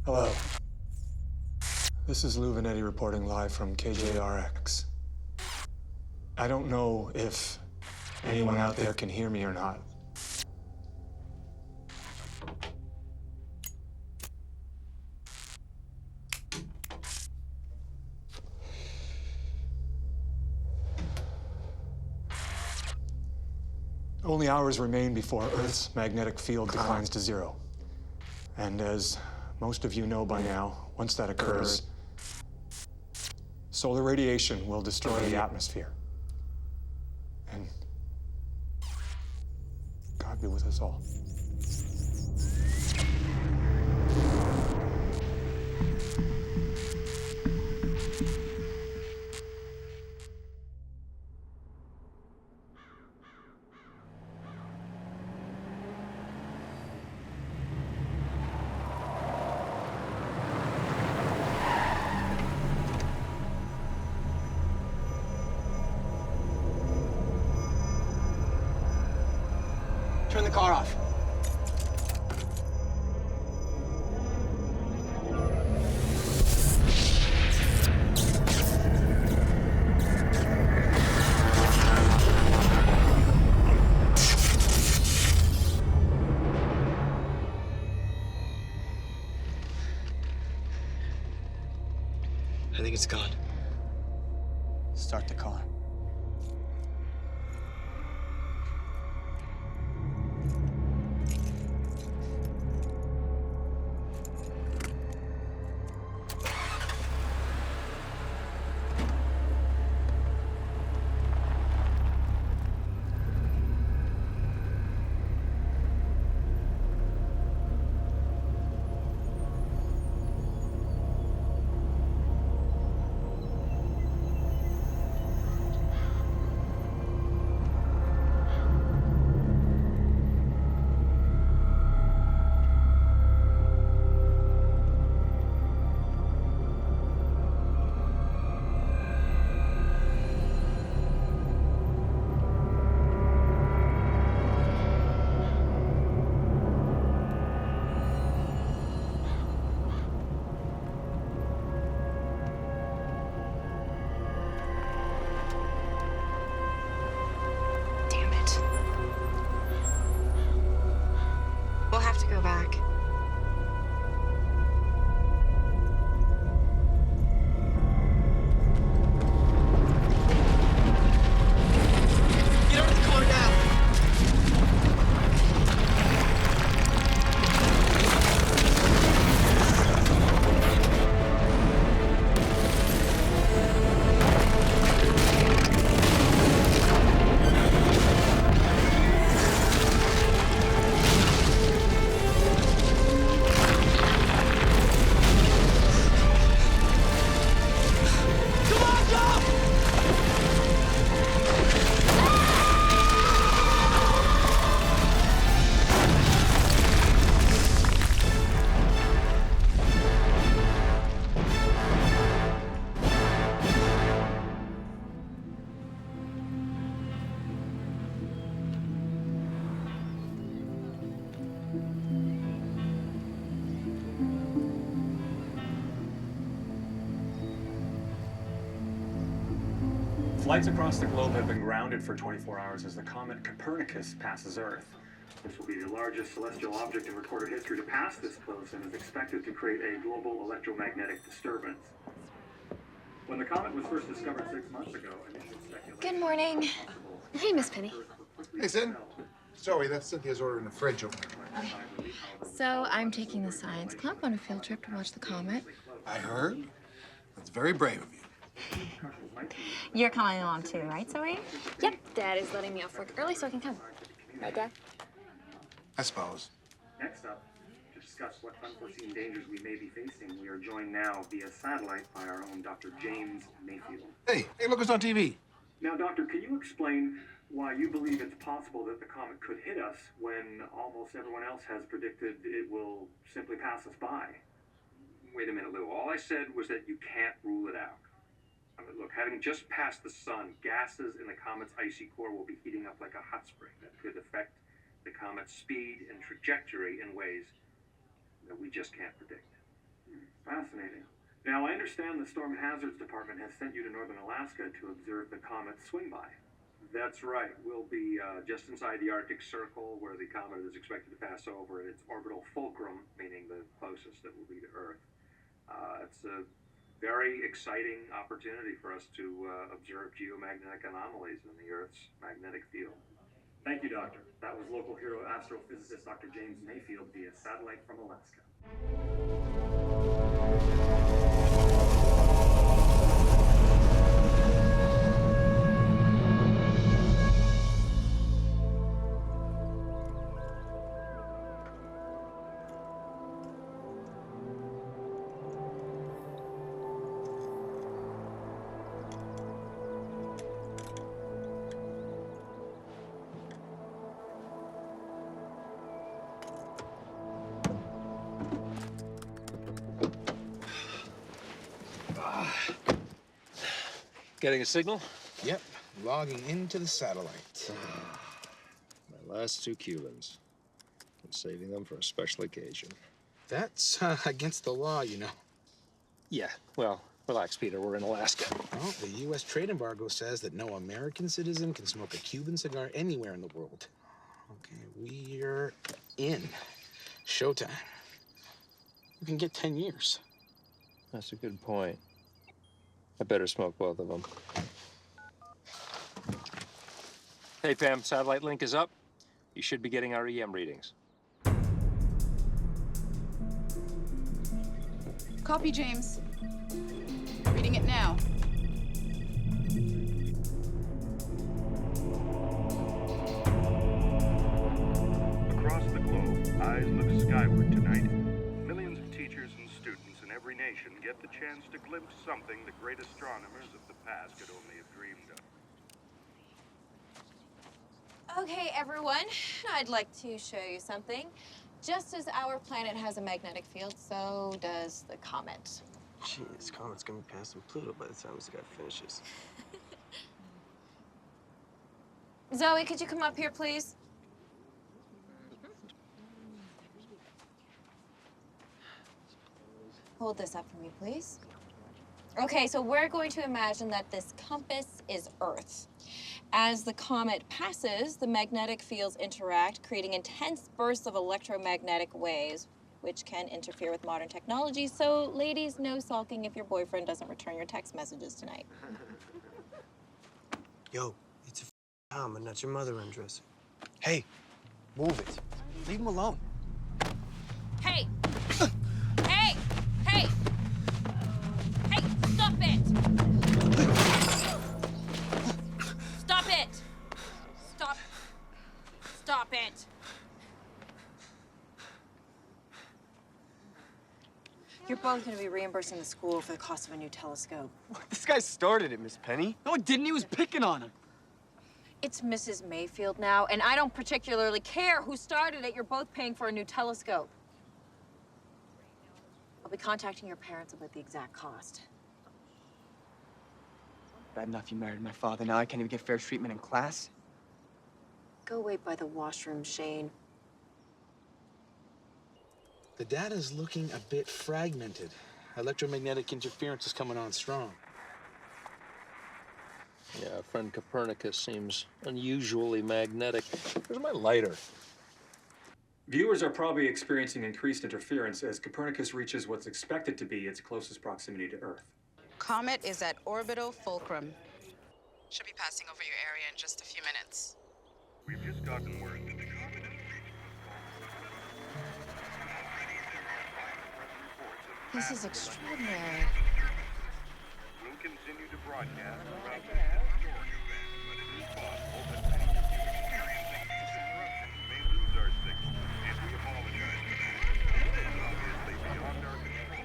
Hello. This is Lou Vanetti reporting live from KJRX. I don't know if anyone out there can hear me or not. Only hours remain before Earth's magnetic field declines to zero. And as most of you know by now, once that occurs, solar radiation will destroy the atmosphere. And God be with us all. Turn the car off. I think it's gone. Start the car. We'll have to go back. Get out of the car now! Flights across the globe have been grounded for 24 hours as the comet Copernicus passes Earth. This will be the largest celestial object in recorded history to pass this close and is expected to create a global electromagnetic disturbance. When the comet was first discovered 6 months ago, initial speculation... Good morning. Hey, Miss Penny. Hey, Sin. Zoe, that's Cynthia's ordering the fridge open. So I'm taking the science club on a field trip to watch the comet. I heard. That's very brave of you. You're coming along too, right, Zoe? Yep, Dad is letting me off work early so I can come. Right, Dad? I suppose. Next up, to discuss what unforeseen dangers we may be facing, we are joined now via satellite by our own Dr. James Mayfield. Hey, look who's on TV. Now, Doctor, can you explain why you believe it's possible that the comet could hit us when almost everyone else has predicted it will simply pass us by? Wait a minute, Lou. All I said was that you can't rule it out. I mean, look, having just passed the sun, gases in the comet's icy core will be heating up like a hot spring that could affect the comet's speed and trajectory in ways that we just can't predict. Fascinating. Now, I understand the Storm Hazards Department has sent you to northern Alaska to observe the comet swing by. That's right. We'll be just inside the Arctic Circle, where the comet is expected to pass over its orbital fulcrum, meaning the closest that will be to Earth. It's a very exciting opportunity for us to observe geomagnetic anomalies in the Earth's magnetic field. Thank you, Doctor. That was local hero astrophysicist Dr. James Mayfield via satellite from Alaska. Getting a signal? Yep, logging into the satellite. My last 2 Cubans. I'm saving them for a special occasion. That's against the law, you know. Yeah, well, relax, Peter. We're in Alaska. Well, the U.S. trade embargo says that no American citizen can smoke a Cuban cigar anywhere in the world. Okay, we're in. Showtime. We can get 10 years. That's a good point. I better smoke both of them. Hey, Pam, satellite link is up. You should be getting our EM readings. Copy, James. Reading it now. Across the globe, eyes look skyward tonight. Millions of teachers and students in every nation get the chance to glimpse something the great astronomers of the past could only have dreamed of. Okay, everyone, I'd like to show you something. Just as our planet has a magnetic field, so does the comet. Gee, this comet's gonna be passing Pluto by the time this guy finishes. Zoe, could you come up here, please? Hold this up for me, please. Okay, so we're going to imagine that this compass is Earth. As the comet passes, the magnetic fields interact, creating intense bursts of electromagnetic waves, which can interfere with modern technology. So, ladies, no sulking if your boyfriend doesn't return your text messages tonight. Yo, it's a Tom and not your mother undressing. Hey, move it. Leave him alone. Hey! Hey! Hey! Hey, stop it! Stop it! Stop. Stop it. You're both going to be reimbursing the school for the cost of a new telescope. This guy started it, Miss Penny. No, it didn't. He was picking on him. It's Mrs. Mayfield now, and I don't particularly care who started it. You're both paying for a new telescope. I'll be contacting your parents about the exact cost. Bad enough you married my father. Now I can't even get fair treatment in class. Go wait by the washroom, Shane. The data's looking a bit fragmented. Electromagnetic interference is coming on strong. Yeah, friend Copernicus seems unusually magnetic. Where's my lighter? Viewers are probably experiencing increased interference as Copernicus reaches what's expected to be its closest proximity to Earth. Comet is at orbital fulcrum. Should be passing over your area in just a few minutes. We've just gotten word that the comet is... This is extraordinary. We'll continue to broadcast throughout this historic event, but it is possible that many of you experiencing these interruptions may lose our signal, and we apologize for that. It's obviously beyond our control.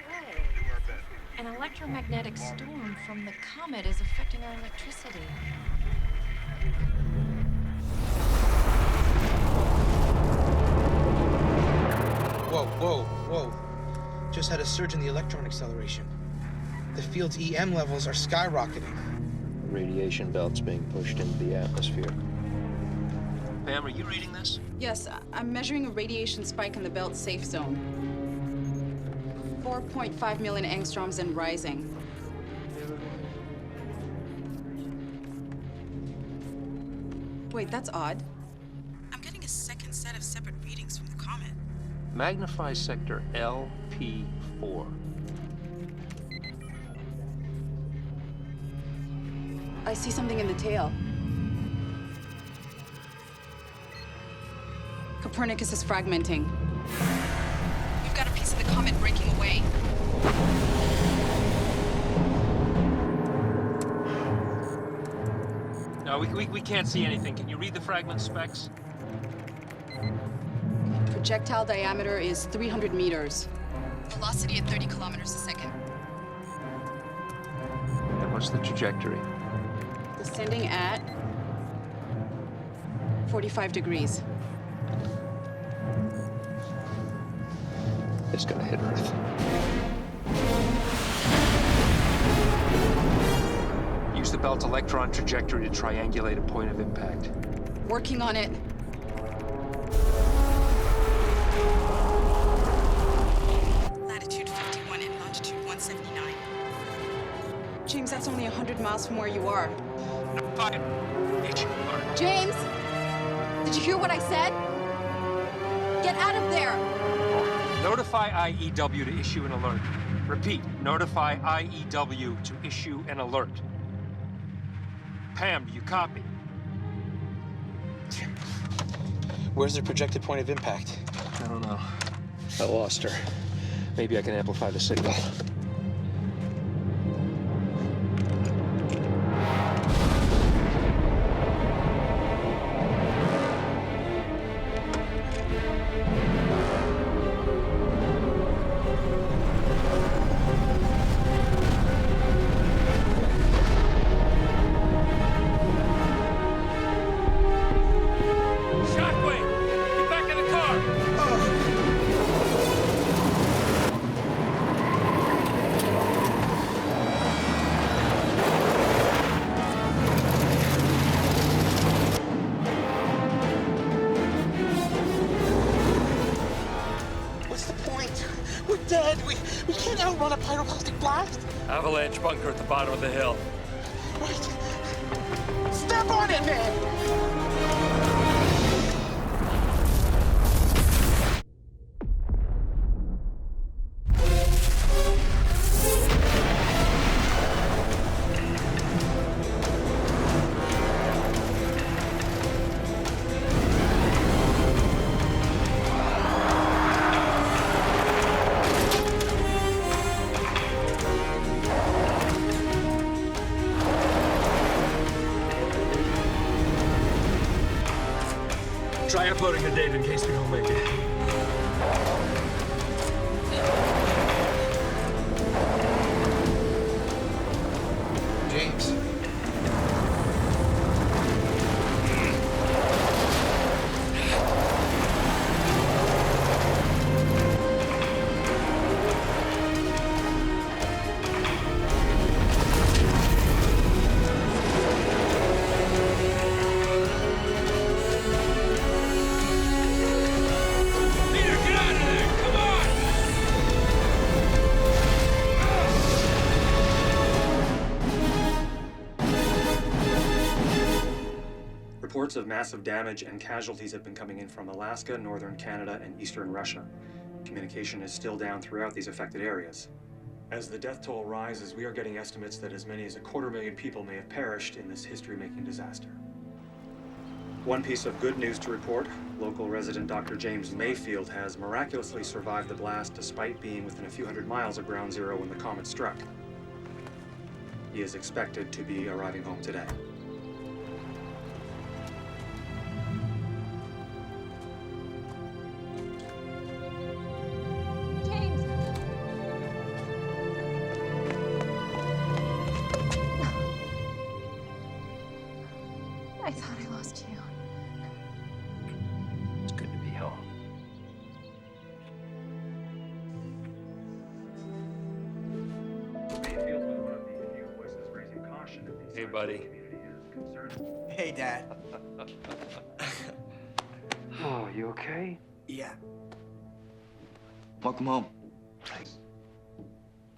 We'll do our best. An electromagnetic storm from the comet is affecting our electricity. Whoa, whoa, whoa. Just had a surge in the electron acceleration. The field's EM levels are skyrocketing. The radiation belt's being pushed into the atmosphere. Pam, are you reading this? Yes, I'm measuring a radiation spike in the belt safe zone. 4.5 million angstroms and rising. Wait, that's odd. I'm getting a second set of separate readings from the comet. Magnify sector LP4. I see something in the tail. Copernicus is fragmenting. We've got a piece of the comet breaking away. No, we can't see anything. Can you read the fragment specs? Projectile diameter is 300 meters. Velocity at 30 kilometers a second. And what's the trajectory? Descending at 45 degrees. It's gonna hit Earth. Use the belt electron trajectory to triangulate a point of impact. Working on it. Latitude 51 and longitude 179. James, that's only 100 miles from where you are. James! Did you hear what I said? Get out of there! Notify IEW to issue an alert. Repeat, notify IEW to issue an alert. Pam, do you copy? Where's the projected point of impact? I don't know. I lost her. Maybe I can amplify the signal. We can't outrun a pyroclastic blast. Avalanche bunker at the bottom of the hill. Right. Step on it, man! Try uploading the data in case we don't make it. James. Reports of massive damage and casualties have been coming in from Alaska, northern Canada, and eastern Russia. Communication is still down throughout these affected areas. As the death toll rises, we are getting estimates that as many as 250,000 people may have perished in this history-making disaster. One piece of good news to report, local resident Dr. James Mayfield has miraculously survived the blast despite being within a few hundred miles of ground zero when the comet struck. He is expected to be arriving home today. I thought I lost you. It's good to be home. Mayfield was one of the few voices raising caution at the Hey, buddy. community is concerned. Hey, Dad. Oh, you okay? Yeah. Welcome home.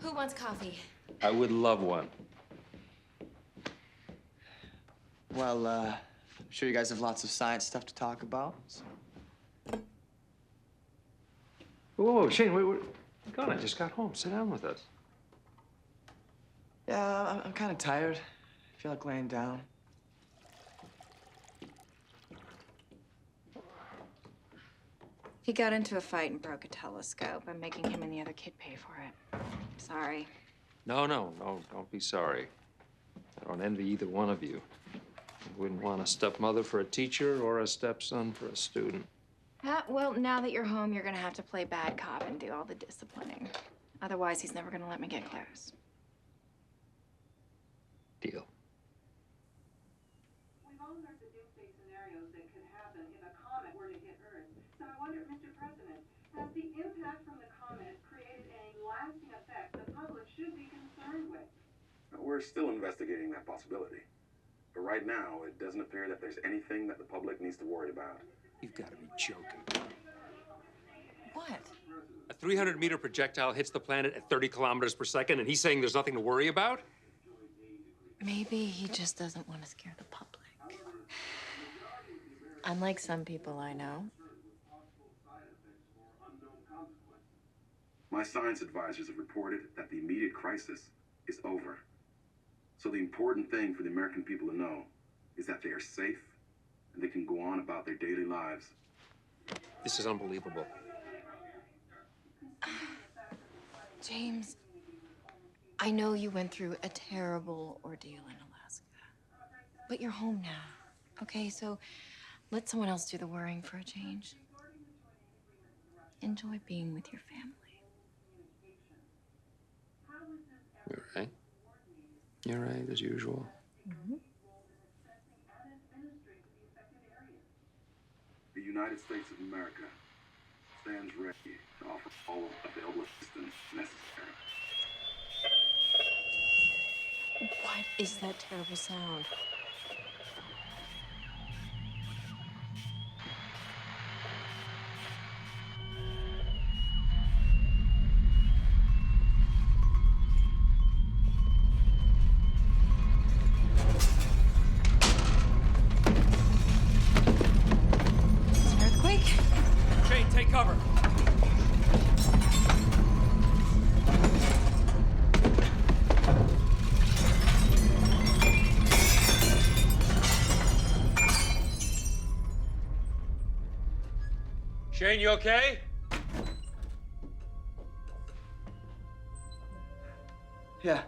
Who wants coffee? I would love one. Well, I'm sure you guys have lots of science stuff to talk about. So. Whoa, Shane, wait. God, I just got home. Sit down with us. Yeah, I'm kind of tired. I feel like laying down. He got into a fight and broke a telescope. I'm making him and the other kid pay for it. Sorry. No, don't be sorry. I don't envy either one of you. I wouldn't want a stepmother for a teacher or a stepson for a student. Well, now that you're home, you're gonna have to play bad cop and do all the disciplining. Otherwise, he's never gonna let me get close. Deal. We've all heard the doomsday scenarios that could happen if a comet were to hit Earth. So I wonder, Mr. President, has the impact from the comet created a lasting effect the public should be concerned with? We're still investigating that possibility. But right now, it doesn't appear that there's anything that the public needs to worry about. You've got to be joking. What? A 300-meter projectile hits the planet at 30 kilometers per second, and he's saying there's nothing to worry about? Maybe he just doesn't want to scare the public. Unlike some people I know. My science advisors have reported that the immediate crisis is over. So the important thing for the American people to know is that they are safe and they can go on about their daily lives. This is unbelievable. James, I know you went through a terrible ordeal in Alaska, but you're home now, okay? So let someone else do the worrying for a change. Enjoy being with your family. You're right. You're right, as usual. Mm-hmm. The United States of America stands ready to offer all available assistance necessary. What is that terrible sound? Take cover. Shane, you okay? Yeah.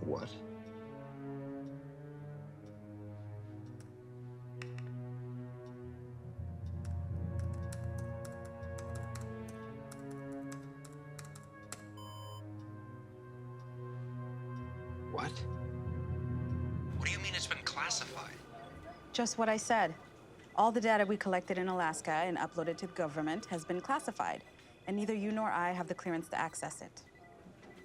What? What? What do you mean it's been classified? Just what I said. All the data we collected in Alaska and uploaded to the government has been classified, and neither you nor I have the clearance to access it.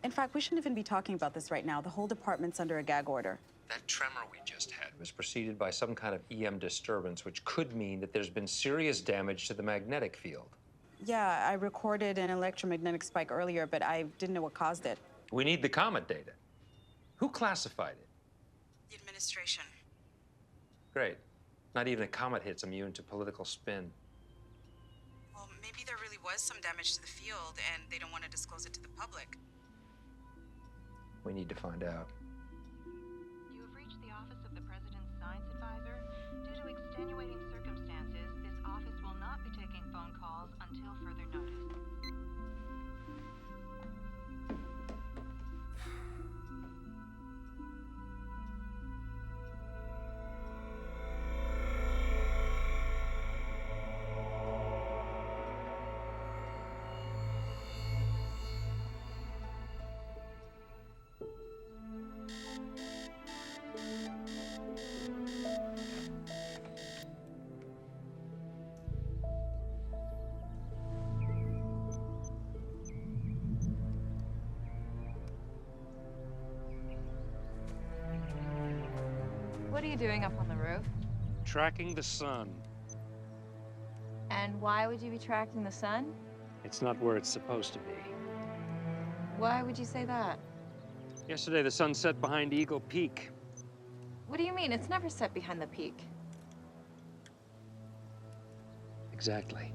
In fact, we shouldn't even be talking about this right now. The whole department's under a gag order. That tremor we just had Was preceded by some kind of EM disturbance, which could mean that there's been serious damage to the magnetic field. Yeah, I recorded an electromagnetic spike earlier, but I didn't know what caused it. We need the comet data. Who classified it? The administration. Great. Not even a comet hit's immune to political spin. Well, maybe there really was some damage to the field, and they don't want to disclose it to the public. We need to find out. You have reached the office of the President's Science Advisor. Due to extenuating circumstances, this office will not be taking phone calls until further notice. What are you doing up on the roof? Tracking the sun. And why would you be tracking the sun? It's not where it's supposed to be. Why would you say that? Yesterday, the sun set behind Eagle Peak. What do you mean? It's never set behind the peak. Exactly.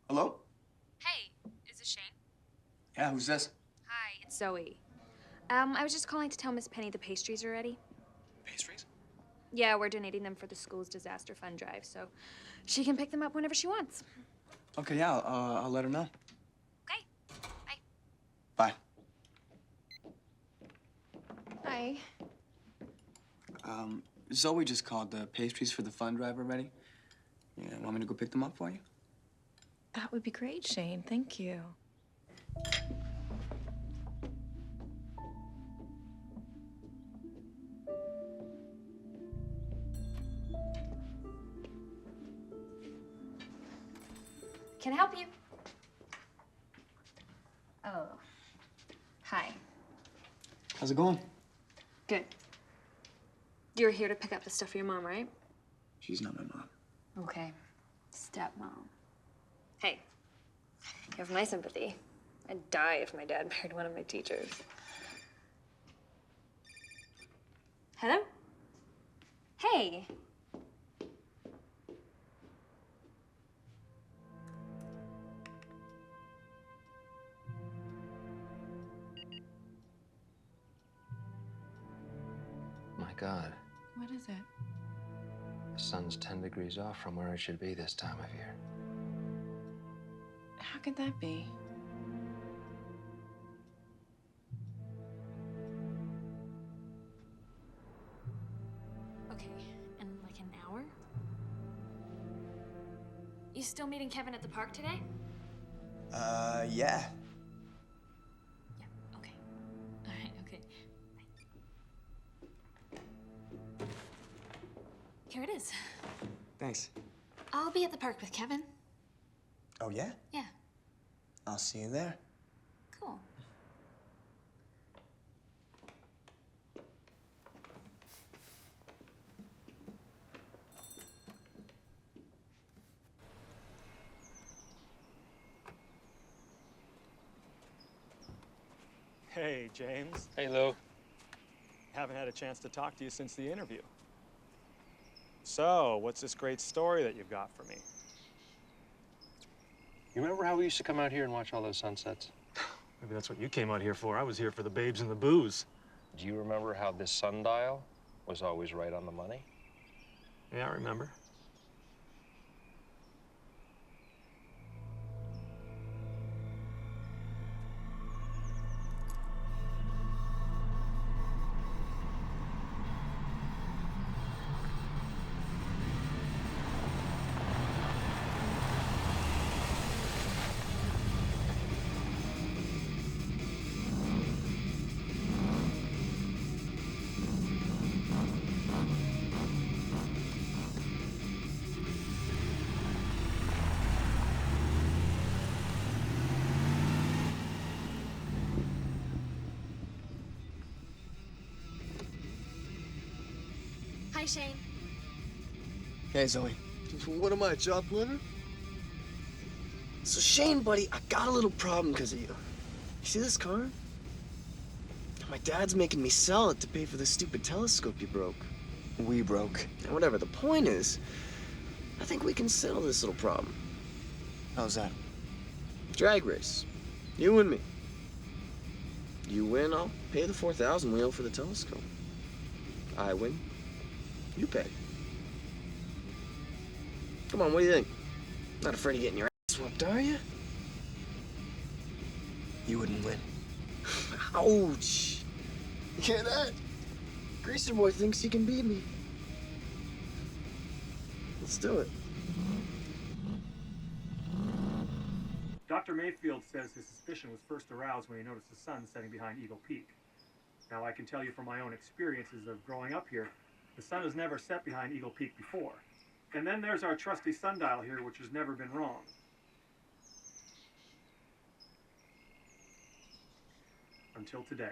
Hello? Hey, is this Shane? Yeah, who's this? Hi, it's Zoe. I was just calling to tell Miss Penny the pastries are ready. Pastries? Yeah, we're donating them for the school's disaster fund drive, so she can pick them up whenever she wants. Okay, yeah, I'll let her know. Okay, Bye. Hi. Zoe just called. The pastries for the fund drive are ready. Yeah, want me to go pick them up for you? That would be great, Shane. Thank you. Can I help you? Oh, hi. How's it going? Good. You're here to pick up the stuff for your mom, right? She's not my mom. Okay. Stepmom. Hey, you have my sympathy. I'd die if my dad married one of my teachers. Hello? Hey. My God, What is it? the sun's 10 degrees off from where it should be this time of year. How could that be? Okay, in like an hour? You still meeting Kevin at the park today? Yeah. Okay. All right, okay. Bye. Here it is. Thanks. I'll be at the park with Kevin. Oh, yeah? Yeah, I'll see you there. cool. Hey, James. Hey, Lou. Haven't had a chance to talk to you since the interview. So, what's this great story that you've got for me? You remember how we used to come out here and watch all those sunsets? Maybe that's what you came out here for. I was here for the babes and the booze. Do you remember how this sundial was always right on the money? Yeah, I remember. Hi, Shane. Hey, Zoe. What am I, a job winner? So Shane, buddy, I got a little problem because of you. You see this car? My dad's making me sell it to pay for the stupid telescope you broke. We broke. And whatever, the point is, I think we can settle this little problem. How's that? Drag race. You and me. You win, I'll pay the $4,000 we owe for the telescope. I win, you pay. Come on, what do you think? Not afraid of getting your ass whooped, are you? You wouldn't win. Ouch! You hear that? Greaser boy thinks he can beat me. Let's do it. Dr. Mayfield says his suspicion was first aroused when he noticed the sun setting behind Eagle Peak. Now, I can tell you from my own experiences of growing up here, the sun has never set behind Eagle Peak before. And then there's our trusty sundial here, which has never been wrong. until today.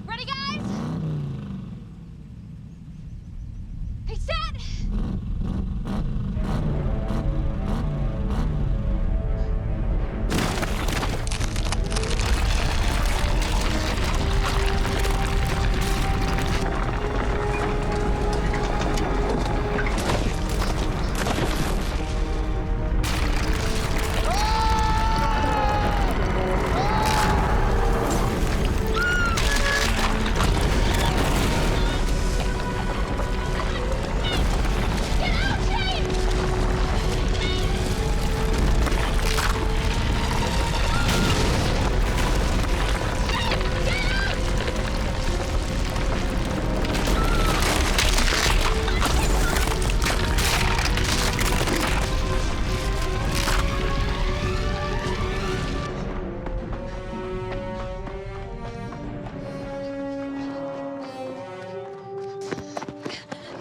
Ready, guys? Hey, set!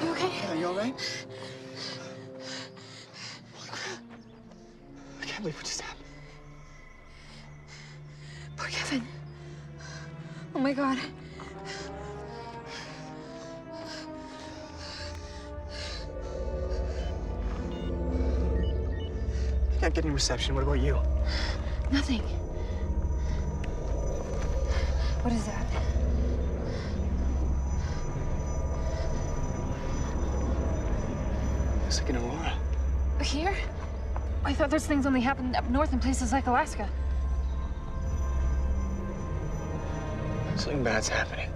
You okay? Yeah, you all right? Holy crap. I can't believe what just happened. Poor Kevin. Oh my God. I can't get any reception. What about you? Nothing. What is that? It's like an aurora. Here? I thought those things only happened up north in places like Alaska. Something bad's happening.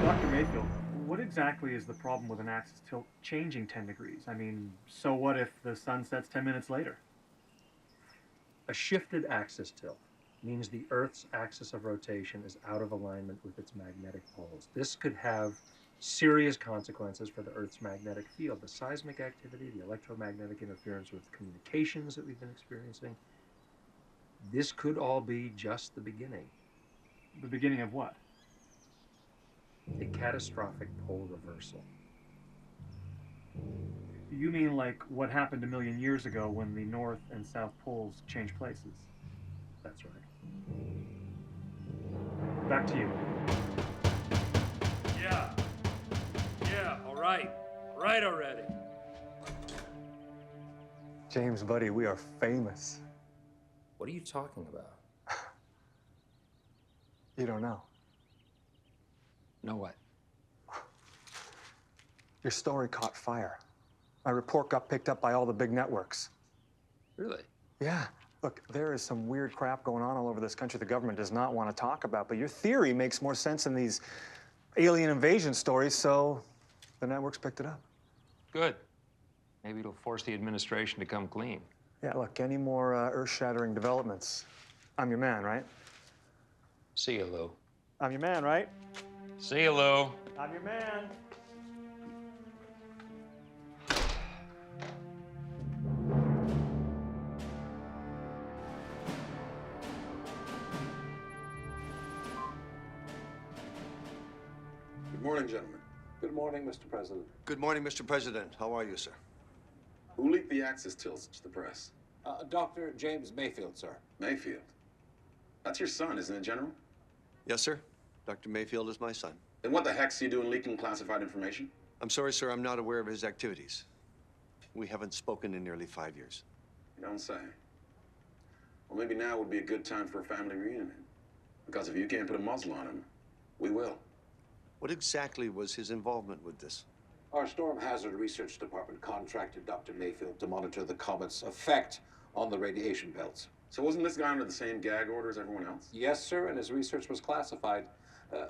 Dr. Mayfield, what exactly is the problem with an axis tilt changing 10 degrees? I mean, so what if the sun sets 10 minutes later? A shifted axis tilt means the Earth's axis of rotation is out of alignment with its magnetic poles. This could have serious consequences for the Earth's magnetic field, the seismic activity, the electromagnetic interference with communications that we've been experiencing. This could all be just the beginning. The beginning of what? A catastrophic pole reversal. You mean like what happened a million years ago when the North and South poles changed places? That's right. Back to you. Yeah, all right. All right already. James, buddy, we are famous. What are you talking about? You don't know. Know what? Your story caught fire. My report got picked up by all the big networks. Really? Yeah. Look, there is some weird crap going on all over this country the government does not want to talk about, but your theory makes more sense than these alien invasion stories, so the networks picked it up. Good. Maybe it'll force the administration to come clean. Yeah, look, any more earth-shattering developments? I'm your man, right? See you, Lou. I'm your man, right? See you, Lou. I'm your man. Good morning, gentlemen. Good morning, Mr. President. Good morning, Mr. President. How are you, sir? Who leaked the axis tilts to the press? Dr. James Mayfield, sir. Mayfield. That's your son, isn't it, General? Yes, sir. Dr. Mayfield is my son. Then what the heck's he doing leaking classified information? I'm sorry, sir. I'm not aware of his activities. We haven't spoken in nearly 5 years. You don't say. Well, maybe now would be a good time for a family reunion. Because if you can't put a muzzle on him, we will. What exactly was his involvement with this? Our Storm Hazard Research Department contracted Dr. Mayfield to monitor the comet's effect on the radiation belts. So wasn't this guy under the same gag order as everyone else? Yes, sir, and his research was classified.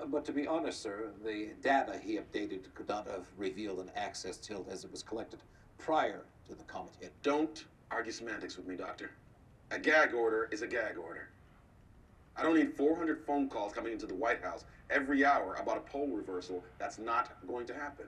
But to be honest, sir, the data he updated could not have revealed an axis tilt as it was collected prior to the comet hit. Don't argue semantics with me, Doctor. A gag order is a gag order. I don't need 400 phone calls coming into the White House every hour about a pole reversal. That's not going to happen.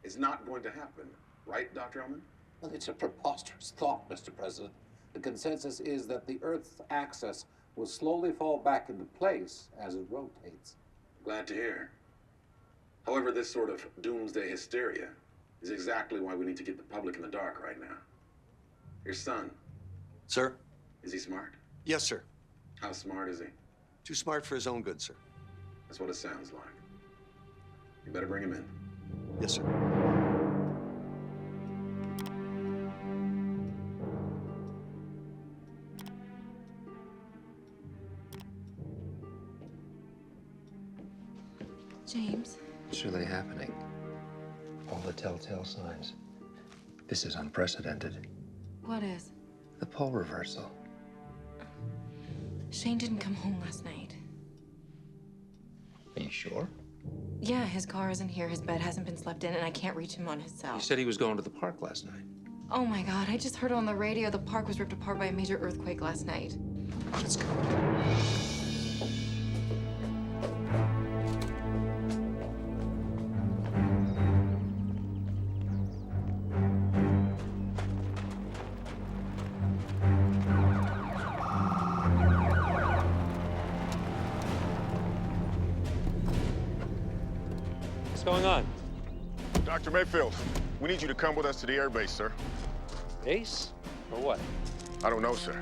It's not going to happen. Right, Dr. Ellman? Well, it's a preposterous thought, Mr. President. The consensus is that the Earth's axis will slowly fall back into place as it rotates. Glad to hear. However, this sort of doomsday hysteria is exactly why we need to keep the public in the dark right now. Your son. Sir? Is he smart? Yes, sir. How smart is he? Too smart for his own good, sir. That's what it sounds like. You better bring him in. Yes, sir. James. It's really happening. All the telltale signs. This is unprecedented. What is? The pole reversal. Shane didn't come home last night. Are you sure? Yeah, his car isn't here, his bed hasn't been slept in, and I can't reach him on his cell. You said he was going to the park last night. Oh my God, I just heard on the radio the park was ripped apart by a major earthquake last night. Let's go. What's going on? Dr. Mayfield, we need you to come with us to the airbase, sir. Base? For what? I don't know, sir.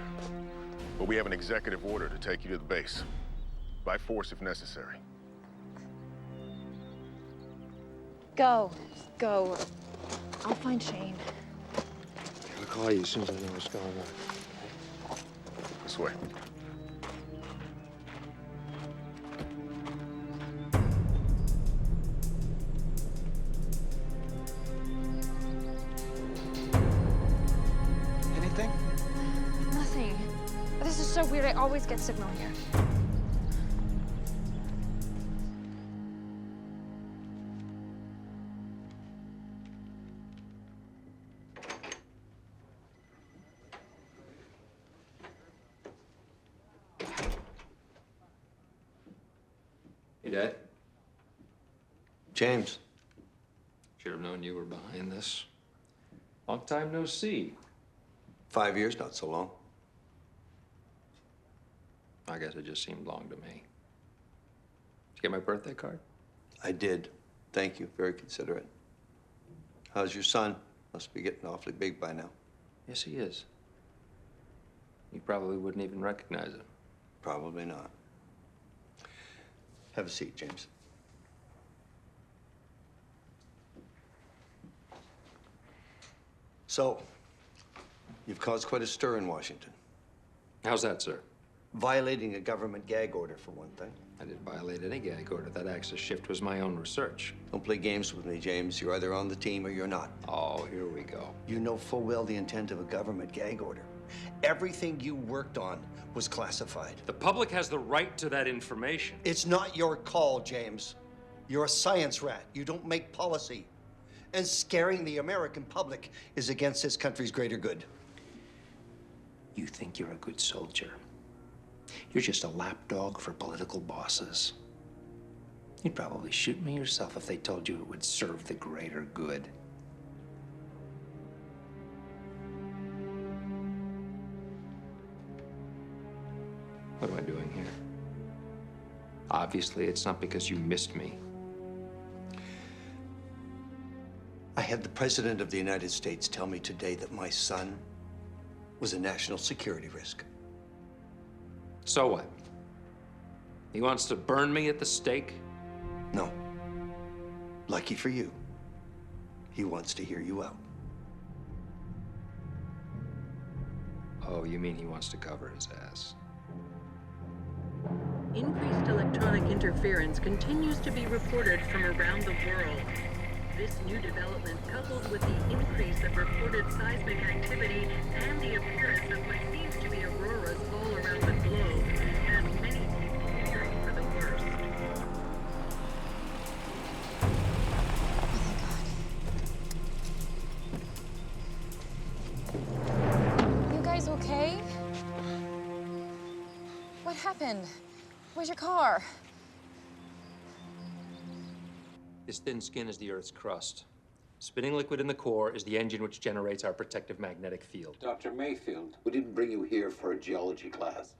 But we have an executive order to take you to the base. By force if necessary. Go. Go. I'll find Shane. I'll call you as soon as I know what's going on. This way. Anything? Nothing. This is so weird. I always get signal here. Hey, Dad. James. Should have known you were behind this. Long time no see. 5 years, not so long. I guess it just seemed long to me. Did you get my birthday card? I did. Thank you. Very considerate. How's your son? Must be getting awfully big by now. Yes, he is. You probably wouldn't even recognize him. Probably not. Have a seat, James. So, you've caused quite a stir in Washington. How's that, sir? Violating a government gag order, for one thing. I didn't violate any gag order. That axis shift was my own research. Don't play games with me, James. You're either on the team or you're not. Oh, here we go. You know full well the intent of a government gag order. Everything you worked on was classified. The public has the right to that information. It's not your call, James. You're a science rat. You don't make policy. And scaring the American public is against this country's greater good. You think you're a good soldier. You're just a lapdog for political bosses. You'd probably shoot me yourself if they told you it would serve the greater good. What am I doing here? Obviously, it's not because you missed me. I had the President of the United States tell me today that my son was a national security risk. So what? He wants to burn me at the stake? No. Lucky for you, he wants to hear you out. Oh, you mean he wants to cover his ass? Increased electronic interference continues to be reported from around the world. This new development, coupled with the increase of reported seismic activity and the appearance of what seems to be auroras all around the globe, has many people fearing for the worst. You guys okay? happened? Where's your car? This thin skin is the Earth's crust. Spinning liquid in the core is the engine which generates our protective magnetic field. Dr. Mayfield, we didn't bring you here for a geology class.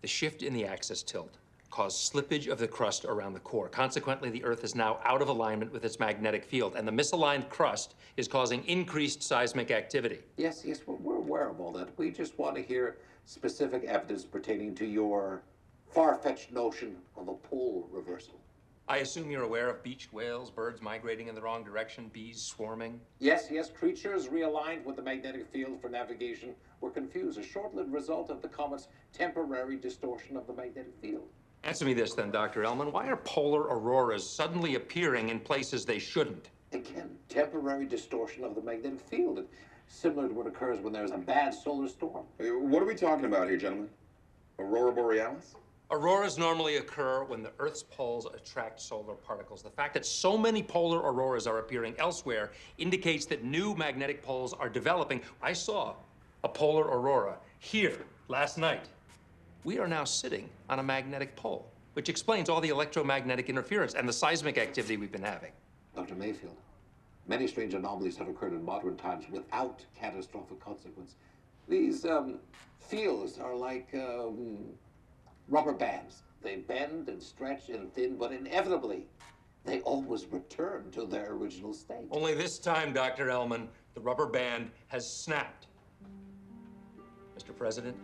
The shift in the axis tilt caused slippage of the crust around the core. Consequently, the Earth is now out of alignment with its magnetic field, and the misaligned crust is causing increased seismic activity. Yes, we're aware of all that. We just want to hear specific evidence pertaining to your far-fetched notion of a pole reversal. I assume you're aware of beached whales, birds migrating in the wrong direction, bees swarming? Yes, creatures realigned with the magnetic field for navigation were confused, a short-lived result of the comet's temporary distortion of the magnetic field. Answer me this then, Dr. Ellman. Why are polar auroras suddenly appearing in places they shouldn't? Again, temporary distortion of the magnetic field. It's similar to what occurs when there's a bad solar storm. What are we talking about here, gentlemen? Aurora borealis? Auroras normally occur when the Earth's poles attract solar particles. The fact that so many polar auroras are appearing elsewhere indicates that new magnetic poles are developing. I saw a polar aurora here last night. We are now sitting on a magnetic pole, which explains all the electromagnetic interference and the seismic activity we've been having. Dr. Mayfield, many strange anomalies have occurred in modern times without catastrophic consequence. These fields are like rubber bands. They bend and stretch and thin, but inevitably, they always return to their original state. Only this time, Dr. Ellman, the rubber band has snapped. Mr. President,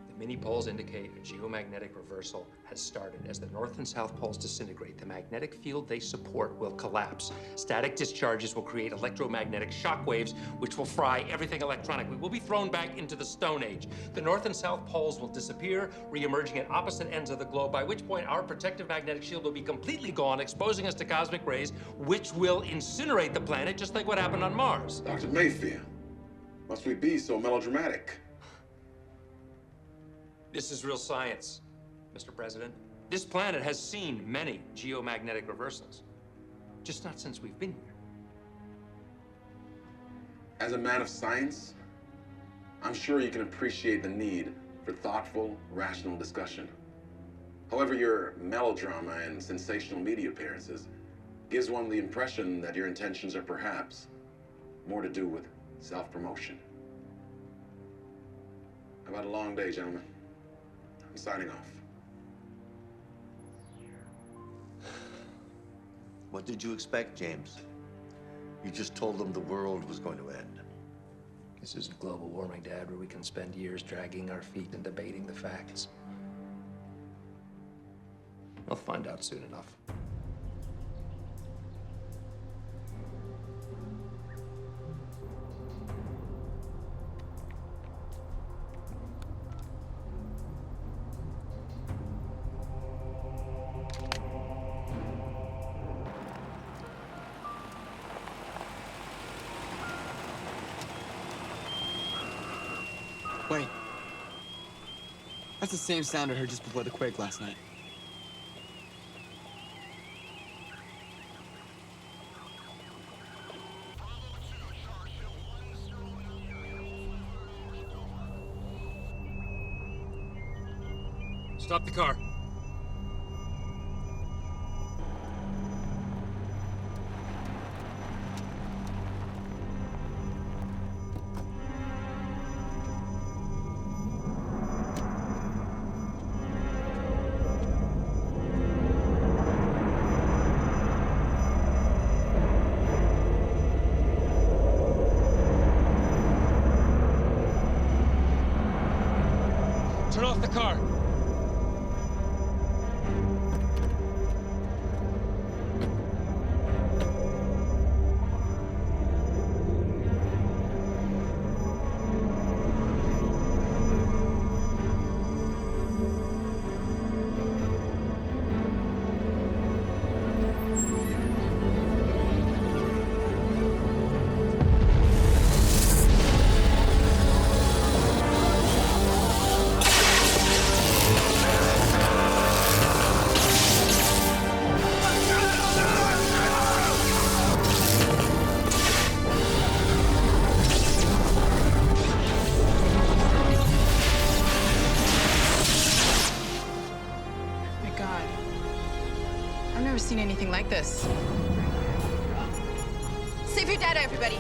the mini poles indicate a geomagnetic reversal has started. As the north and south poles disintegrate, the magnetic field they support will collapse. Static discharges will create electromagnetic shock waves, which will fry everything electronic. We will be thrown back into the Stone Age. The north and south poles will disappear, re-emerging at opposite ends of the globe, by which point our protective magnetic shield will be completely gone, exposing us to cosmic rays, which will incinerate the planet, just like what happened on Mars. Dr. Mayfield, must we be so melodramatic? This is real science, Mr. President. This planet has seen many geomagnetic reversals, just not since we've been here. As a man of science, I'm sure you can appreciate the need for thoughtful, rational discussion. However, your melodrama and sensational media appearances gives one the impression that your intentions are perhaps more to do with self-promotion. I've had a long day, gentlemen. I'm signing off. What did you expect, James? You just told them the world was going to end. This isn't global warming, Dad, where we can spend years dragging our feet and debating the facts. I'll find out soon enough. Wait. That's the same sound I heard just before the quake last night. Stop the car. Turn off the car. my God. I've never seen anything like this. Save your data, everybody.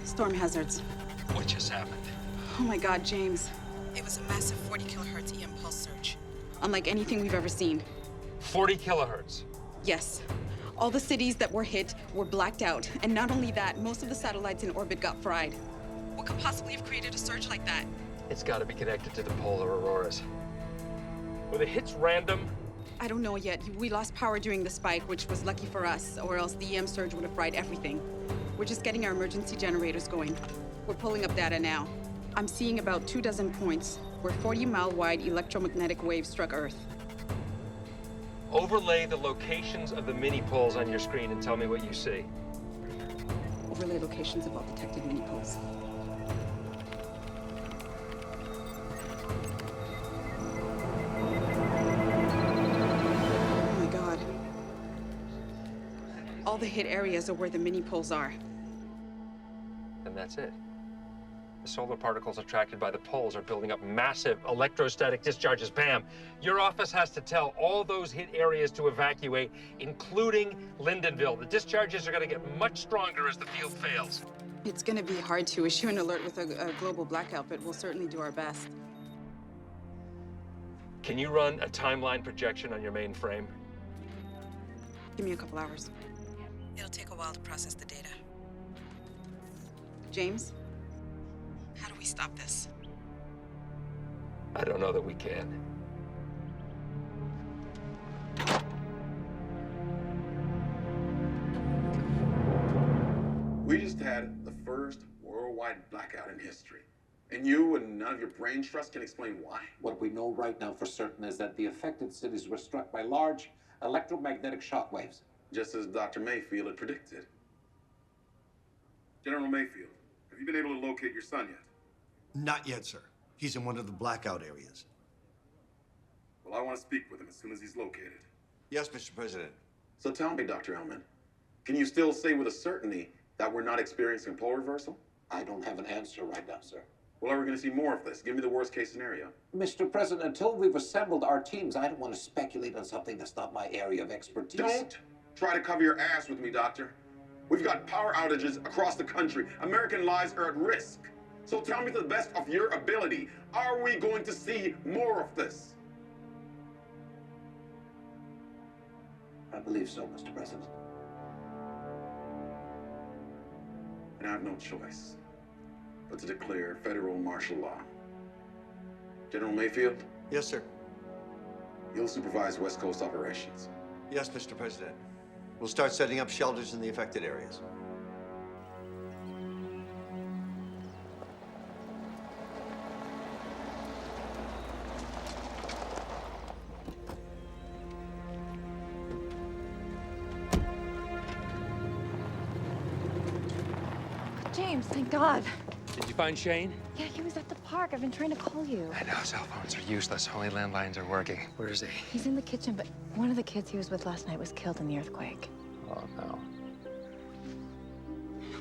Storm hazards. What just happened? Oh my God, James. It was a massive 40 kilohertz EM pulse surge. Unlike anything we've ever seen. 40 kilohertz. Yes. All the cities that were hit were blacked out. And not only that, most of the satellites in orbit got fried. What could possibly have created a surge like that? It's got to be connected to the polar auroras. Were the hits random? I don't know yet. We lost power during the spike, which was lucky for us, or else the EM surge would have fried everything. We're just getting our emergency generators going. We're pulling up data now. I'm seeing about 24 points where 40-mile-wide electromagnetic waves struck Earth. Overlay the locations of the mini-poles on your screen and tell me what you see. Overlay locations of all detected mini-poles. Oh my God. All the hit areas are where the mini-poles are. And that's it. The solar particles attracted by the poles are building up massive electrostatic discharges. Bam! Your office has to tell all those hit areas to evacuate, including Lindenville. The discharges are going to get much stronger as the field fails. It's going to be hard to issue an alert with a global blackout, but we'll certainly do our best. Can you run a timeline projection on your mainframe? Give me a couple hours. It'll take a while to process the data. James? How do we stop this? I don't know that we can. We just had the first worldwide blackout in history. And you and none of your brain trust can explain why? What we know right now for certain is that the affected cities were struck by large electromagnetic shockwaves. Just as Dr. Mayfield had predicted. General Mayfield, have you been able to locate your son yet? Not yet, sir. He's in one of the blackout areas. Well, I want to speak with him as soon as he's located. Yes, Mr. President. So tell me, Dr. Ellman, can you still say with a certainty that we're not experiencing pole reversal? I don't have an answer right now, sir. Well, are we going to see more of this? Give me the worst case scenario. Mr. President, until we've assembled our teams, I don't want to speculate on something that's not my area of expertise. Don't try to cover your ass with me, Doctor. We've got power outages across the country. American lives are at risk. So tell me to the best of your ability, are we going to see more of this? I believe so, Mr. President. And I have no choice but to declare federal martial law. General Mayfield? Yes, sir. You'll supervise West Coast operations. Yes, Mr. President. We'll start setting up shelters in the affected areas. James, thank God. Did you find Shane? Yeah, he was at the park. I've been trying to call you. I know, cell phones are useless. Only landlines are working. Where is he? He's in the kitchen, but one of the kids he was with last night was killed in the earthquake. Oh, no.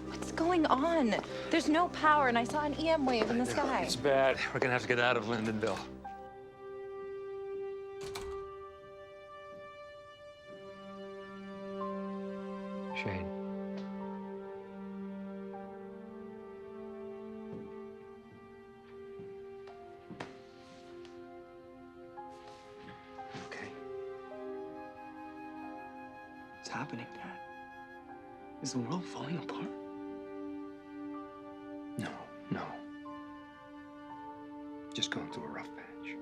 What's going on? There's no power, and I saw an EM wave in the sky. It's bad. We're gonna have to get out of Lindenville. Shane. Okay. What's happening, Dad? Is the world falling apart? No, no. Just going through a rough patch.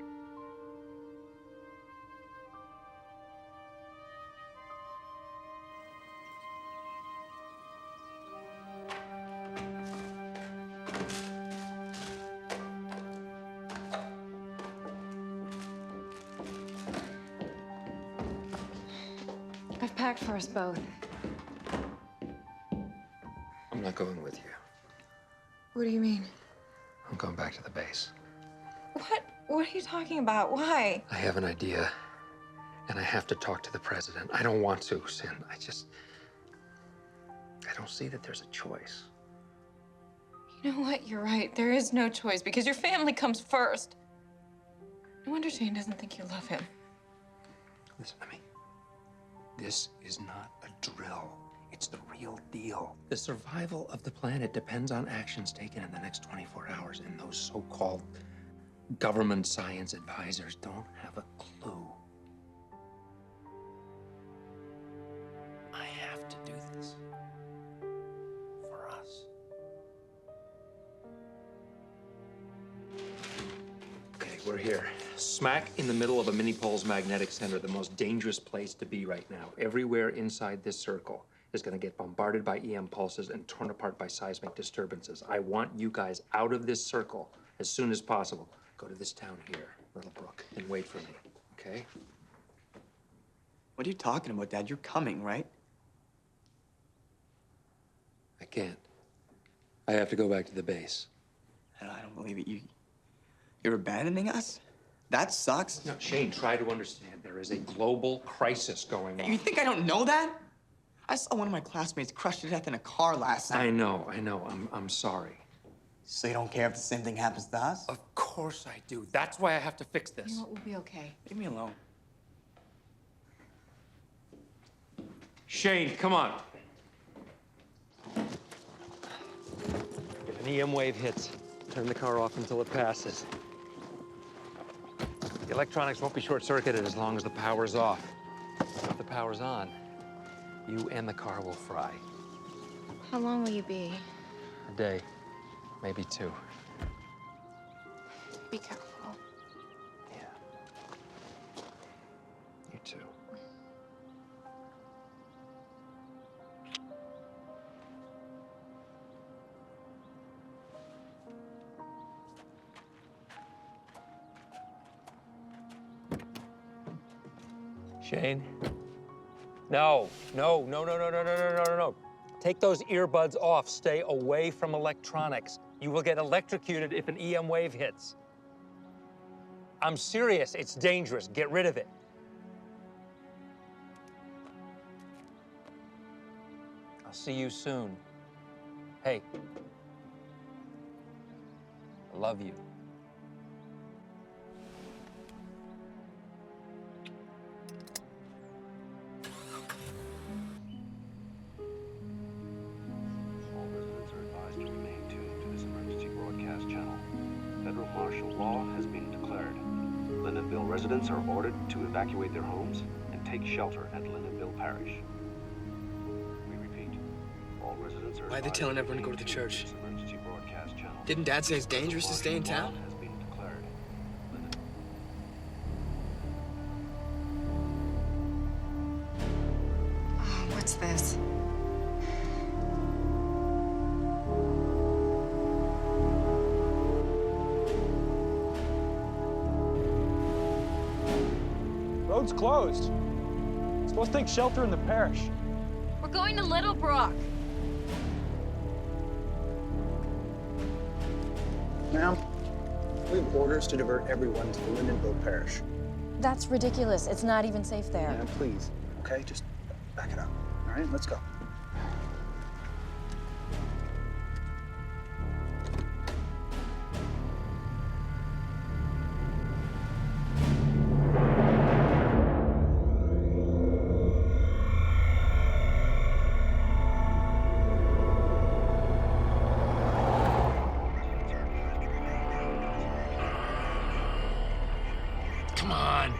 I've packed for us both. I'm not going with you. What do you mean? I'm going back to the base. What? What are you talking about? Why? I have an idea, and I have to talk to the president. I don't want to, Sin. I don't see that there's a choice. You know what? You're right. There is no choice because your family comes first. No wonder Shane doesn't think you love him. Listen to me. This is not a drill. It's the real deal. The survival of the planet depends on actions taken in the next 24 hours, and those so-called government science advisors don't have a clue. I have to do this for us. Okay, we're here. Smack in the middle of a mini-pole's magnetic center, the most dangerous place to be right now. Everywhere inside this circle is going to get bombarded by EM pulses and torn apart by seismic disturbances. I want you guys out of this circle as soon as possible. Go to this town here, Little Brook, and wait for me, okay? What are you talking about, Dad? You're coming, right? I can't. I have to go back to the base. I don't believe it. You're abandoning us? That sucks. No, Shane, try to understand. There is a global crisis going on. You think I don't know that? I saw one of my classmates crushed to death in a car last night. I know. I'm sorry. So you don't care if the same thing happens to us? Of course I do. That's why I have to fix this. You know what? We'll be okay. Leave me alone. Shane, come on. If an EM wave hits, turn the car off until it passes. The electronics won't be short-circuited as long as the power's off. If the power's on, you and the car will fry. How long will you be? A day, maybe 2. Be careful. Yeah. You too. Shane? No. Take those earbuds off. Stay away from electronics. You will get electrocuted if an EM wave hits. I'm serious. It's dangerous. Get rid of it. I'll see you soon. Hey. I love you. Residents are ordered to evacuate their homes and take shelter at Lindenville Parish. We repeat, all residents are Why are they telling everyone to go to the church? emergency broadcast channel. Didn't Dad say it's dangerous to stay in town? Has been declared. Oh, what's this? Road's closed. Supposed to take shelter in the parish. We're going to Little Brook. Ma'am, we have orders to divert everyone to the Lindenville Parish. That's ridiculous. It's not even safe there. Ma'am, please, okay? Just back it up. All right, let's go. Come on.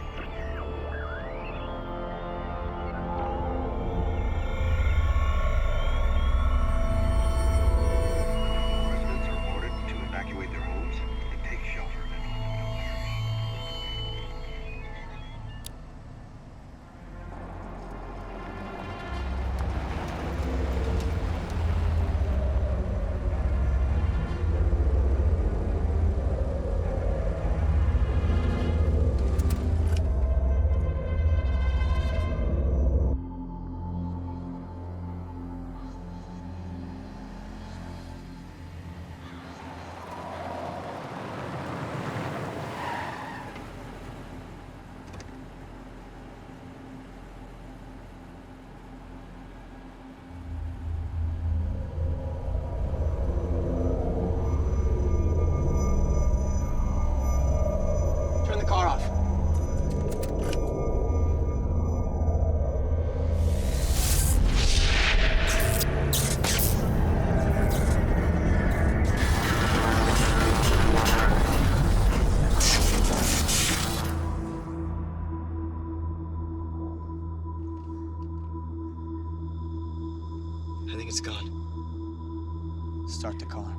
the car.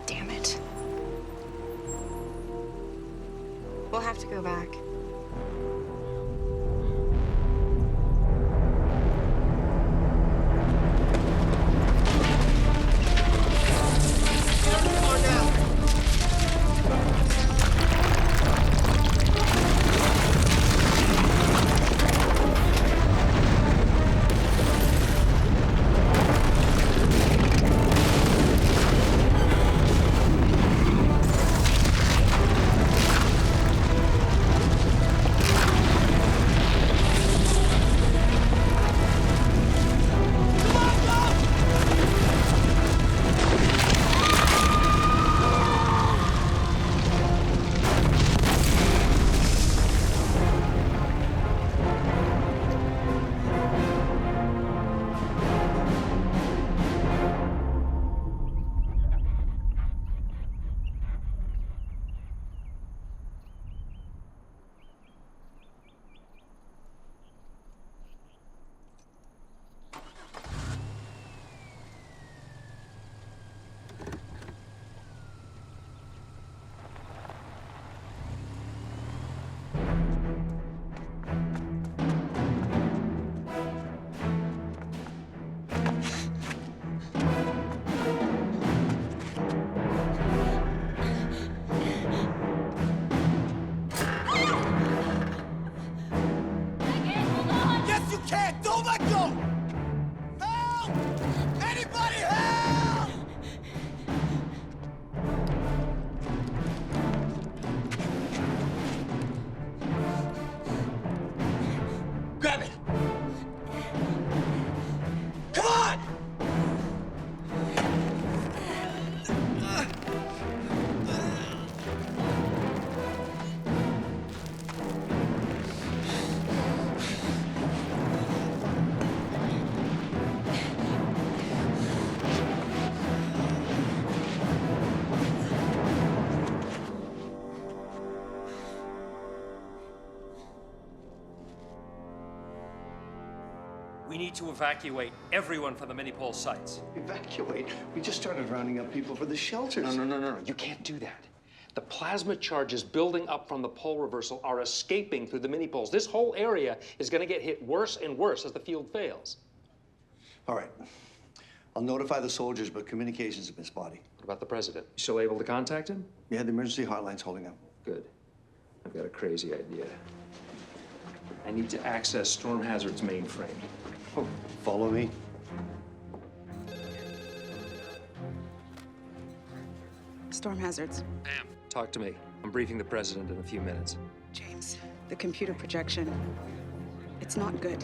Damn it. We'll have to go back. Don't let go! Help! Anybody help! Grab it! Come on! We need to evacuate everyone from the mini-pole sites. Evacuate? We just started rounding up people for the shelters. No. You can't do that. The plasma charges building up from the pole reversal are escaping through the mini-poles. This whole area is going to get hit worse and worse as the field fails. All right. I'll notify the soldiers, but communications have been spotty. What about the president? You still able to contact him? Yeah, the emergency hotline's holding up. Good. I've got a crazy idea. I need to access Storm Hazard's mainframe. Oh, follow me. Storm hazards. Pam, talk to me. I'm briefing the president in a few minutes. James, the computer projection, it's not good.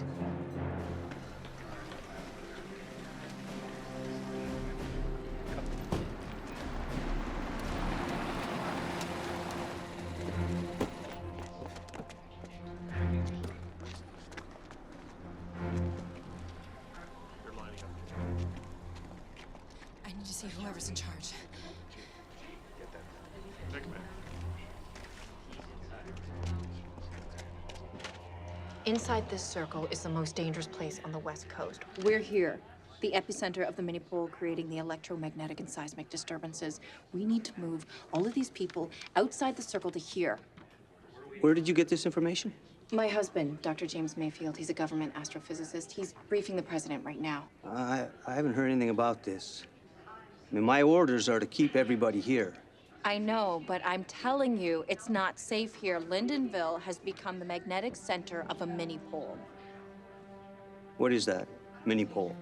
I need to see whoever's in charge. Inside this circle is the most dangerous place on the West Coast. We're here, the epicenter of the mini-pole creating the electromagnetic and seismic disturbances. We need to move all of these people outside the circle to here. Where did you get this information? My husband, Dr. James Mayfield, he's a government astrophysicist. He's briefing the president right now. I haven't heard anything about this. I mean, my orders are to keep everybody here. I know, but I'm telling you, it's not safe here. Lyndonville has become the magnetic center of a mini-pole. What is that? Mini pole?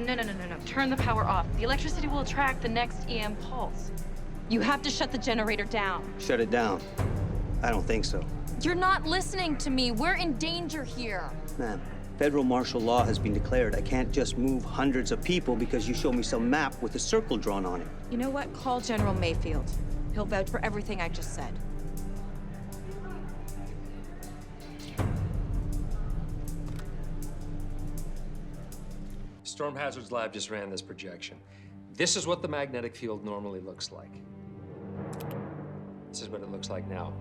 No. Turn the power off. The electricity will attract the next EM pulse. You have to shut the generator down. Shut it down. I don't think so. You're not listening to me. We're in danger here. Ma'am, federal martial law has been declared. I can't just move hundreds of people because you show me some map with a circle drawn on it. You know what? Call General Mayfield. He'll vouch for everything I just said. Storm Hazards Lab just ran this projection. This is what the magnetic field normally looks like. This is what it looks like now,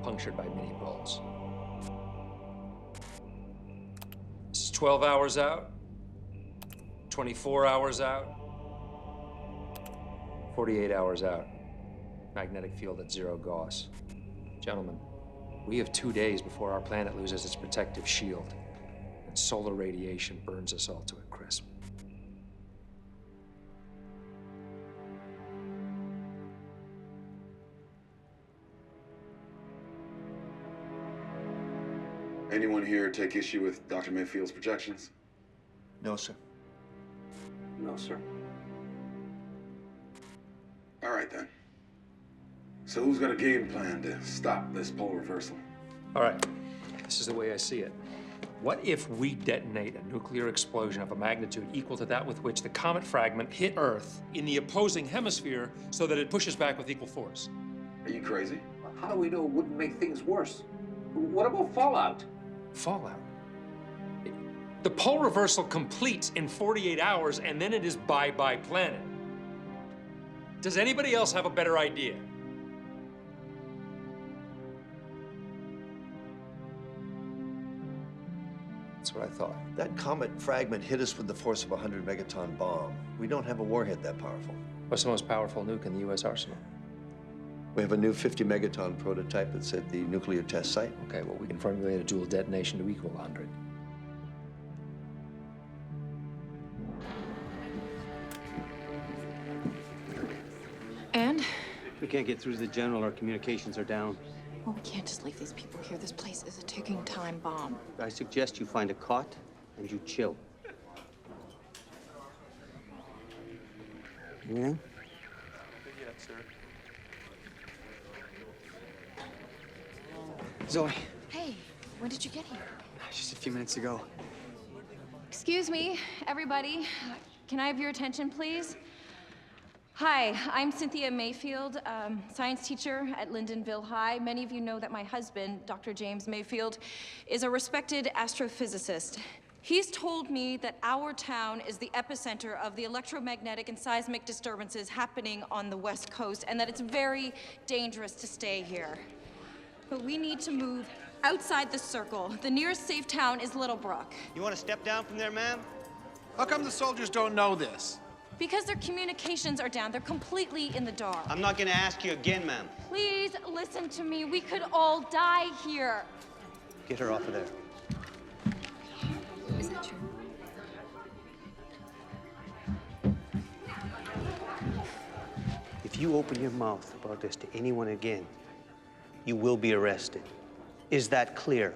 punctured by mini poles. This is 12 hours out, 24 hours out, 48 hours out. Magnetic field at 0 Gauss. Gentlemen, we have 2 days before our planet loses its protective shield, and solar radiation burns us all to a crisp. Anyone here take issue with Dr. Mayfield's projections? No, sir. No, sir. All right, then. So who's got a game plan to stop this pole reversal? All right, this is the way I see it. What if we detonate a nuclear explosion of a magnitude equal to that with which the comet fragment hit Earth in the opposing hemisphere so that it pushes back with equal force? Are you crazy? How do we know it wouldn't make things worse? What about fallout? Fallout? The pole reversal completes in 48 hours, and then it is bye-bye planet. Does anybody else have a better idea? That's what I thought. That comet fragment hit us with the force of a 100 megaton bomb. We don't have a warhead that powerful. What's the most powerful nuke in the U.S. arsenal? We have a new 50 megaton prototype that's at the nuclear test site. Okay, well, we can formulate a dual detonation to equal 100. And? We can't get through to the general. Our communications are down. Well, we can't just leave these people here. This place is a ticking time bomb. I suggest you find a cot and you chill. Anything? Yes, sir. Zoe, Hey, when did you get here? just a few minutes ago. Excuse me, everybody. Can I have your attention, please? Hi, I'm Cynthia Mayfield, science teacher at Lyndonville High. Many of you know that my husband, Dr. James Mayfield, is a respected astrophysicist. He's told me that our town is the epicenter of the electromagnetic and seismic disturbances happening on the West Coast, and that it's very dangerous to stay here. But we need to move outside the circle. The nearest safe town is Little Brook. You want to step down from there, ma'am? How come the soldiers don't know this? Because their communications are down. They're completely in the dark. I'm not going to ask you again, ma'am. Please listen to me. We could all die here. Get her off of there. Is that true? If you open your mouth about this to anyone again, you will be arrested. Is that clear?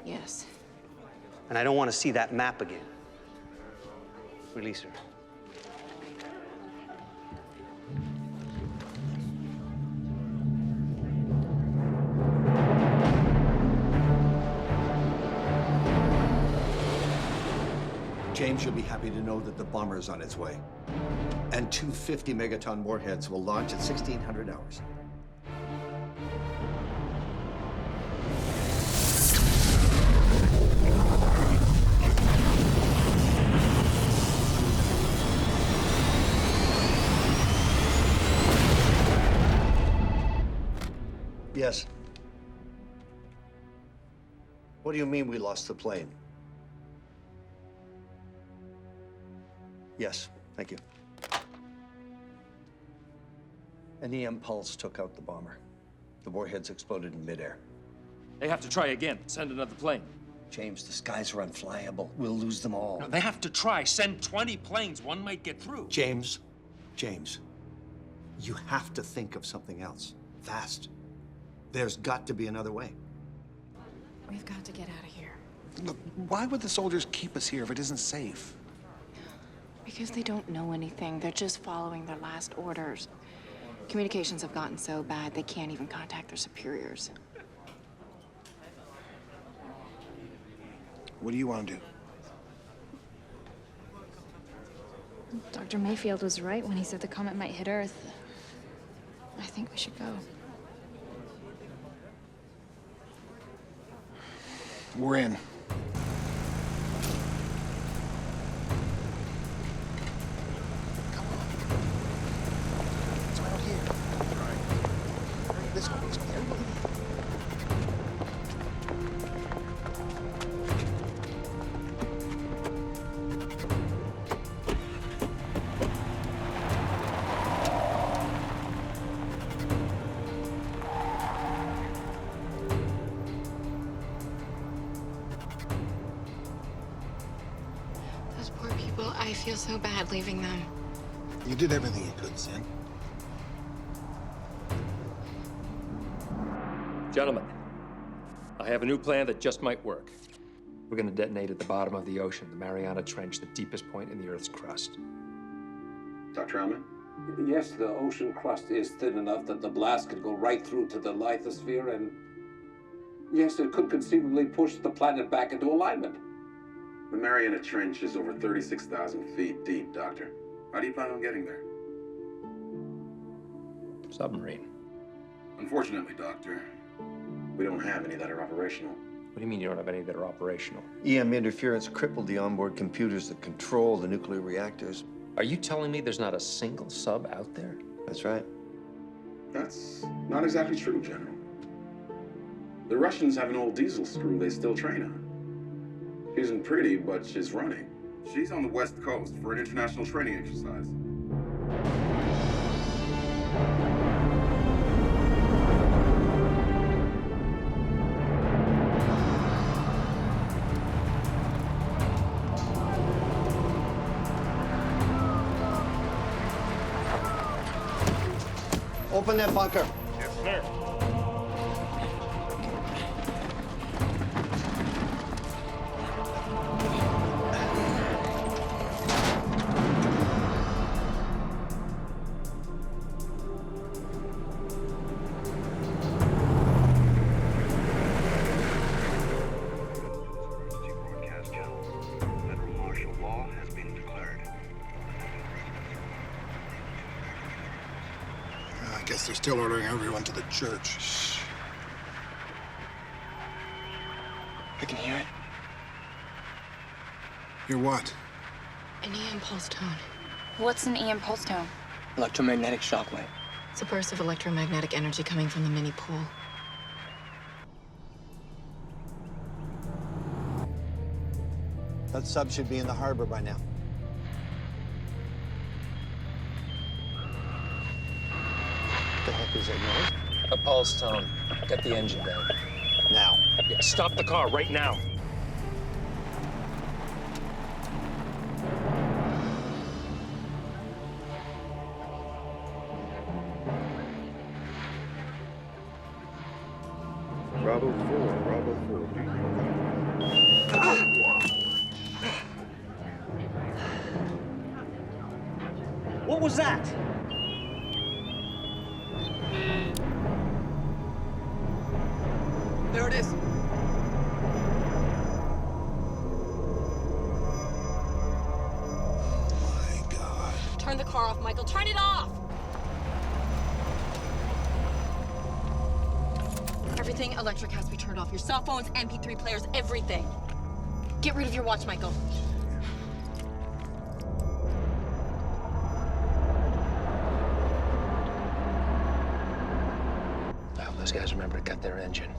Yes. And I don't want to see that map again. Release her. James, you'll be happy to know that the bomber is on its way. And 2 50 megaton warheads will launch at 1600 hours. Yes. What do you mean we lost the plane? Yes, thank you. An EM pulse took out the bomber. The warheads exploded in midair. They have to try again. Send another plane. James, the skies are unflyable. We'll lose them all. No, they have to try. Send 20 planes. One might get through. James, you have to think of something else. Fast. There's got to be another way. We've got to get out of here. Look, why would the soldiers keep us here if it isn't safe? Because they don't know anything. They're just following their last orders. Communications have gotten so bad, they can't even contact their superiors. What do you want to do? Dr. Mayfield was right when he said the comet might hit Earth. I think we should go. We're in. Those poor people, I feel so bad leaving them. You did everything you could, Sin. Gentlemen, I have a new plan that just might work. We're going to detonate at the bottom of the ocean, the Mariana Trench, the deepest point in the Earth's crust. Dr. Ellman? Yes, the ocean crust is thin enough that the blast could go right through to the lithosphere, and yes, it could conceivably push the planet back into alignment. The Mariana Trench is over 36,000 feet deep, Doctor. How do you plan on getting there? Submarine. Unfortunately, Doctor, we don't have any that are operational. What do you mean you don't have any that are operational? EM interference crippled the onboard computers that control the nuclear reactors. Are you telling me there's not a single sub out there? That's right. That's not exactly true, General. The Russians have an old diesel screw they still train on. She isn't pretty, but she's running. She's on the West Coast for an international training exercise. Open that bunker. Yes, sir. Broadcast channel. Federal martial law has been declared. I guess they're still ordering everyone to the church. Shh. I can hear it. Hear what? An EM pulse tone. What's an EM pulse tone? Electromagnetic shockwave. It's a burst of electromagnetic energy coming from the mini pool. That sub should be in the harbor by now. What the heck is that noise? A pulse tone. Get the engine down. Now. Yeah, stop the car right now. Bravo 4, Bravo 4. Do you What was that? There it is. My God. Turn the car off, Michael. Turn it off! Everything electric has to be turned off. Your cell phones, MP3 players, everything. Get rid of your watch, Michael. I hope those guys remember Remember, cut their engine.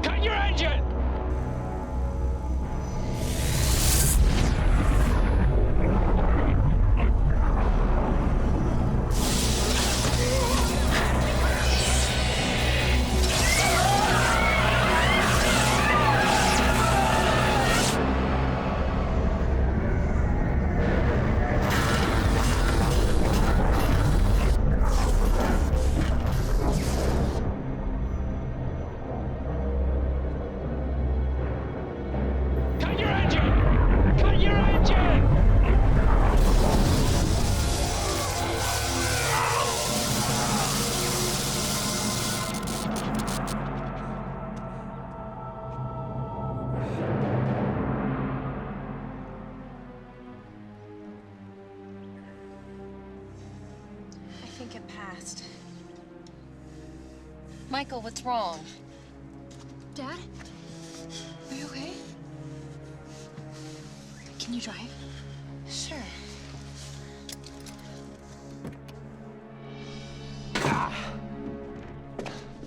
Cut your engine! I think it passed. Michael, what's wrong? Dad? Are you okay? Can you drive? Sure.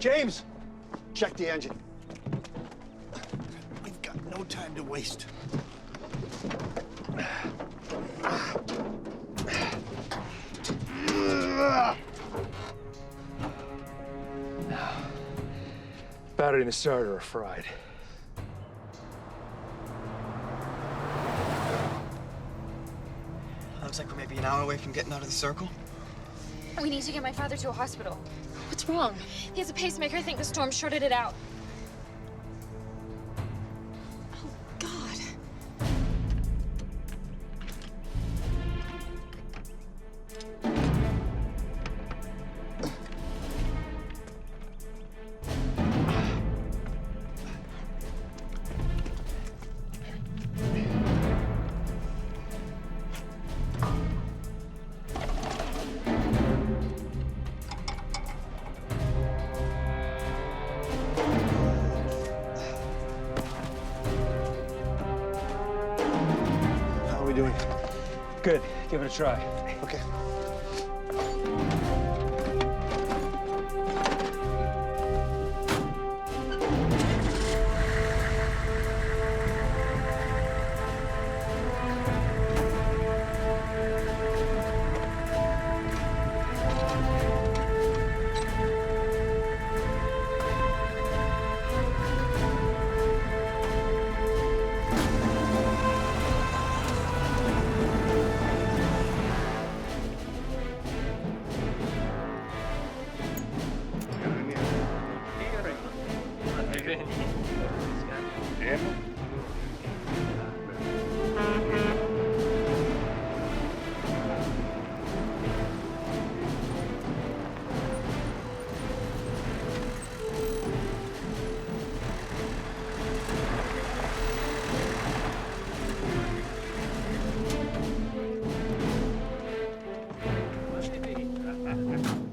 James, check the engine. We've got no time to waste. Battery and the starter are fried. Looks like we're maybe an hour away from getting out of the circle. We need to get my father to a hospital. What's wrong? He has a pacemaker. I think the storm shorted it out. Oh, God. How are we doing? Good. Give it a try. Okay.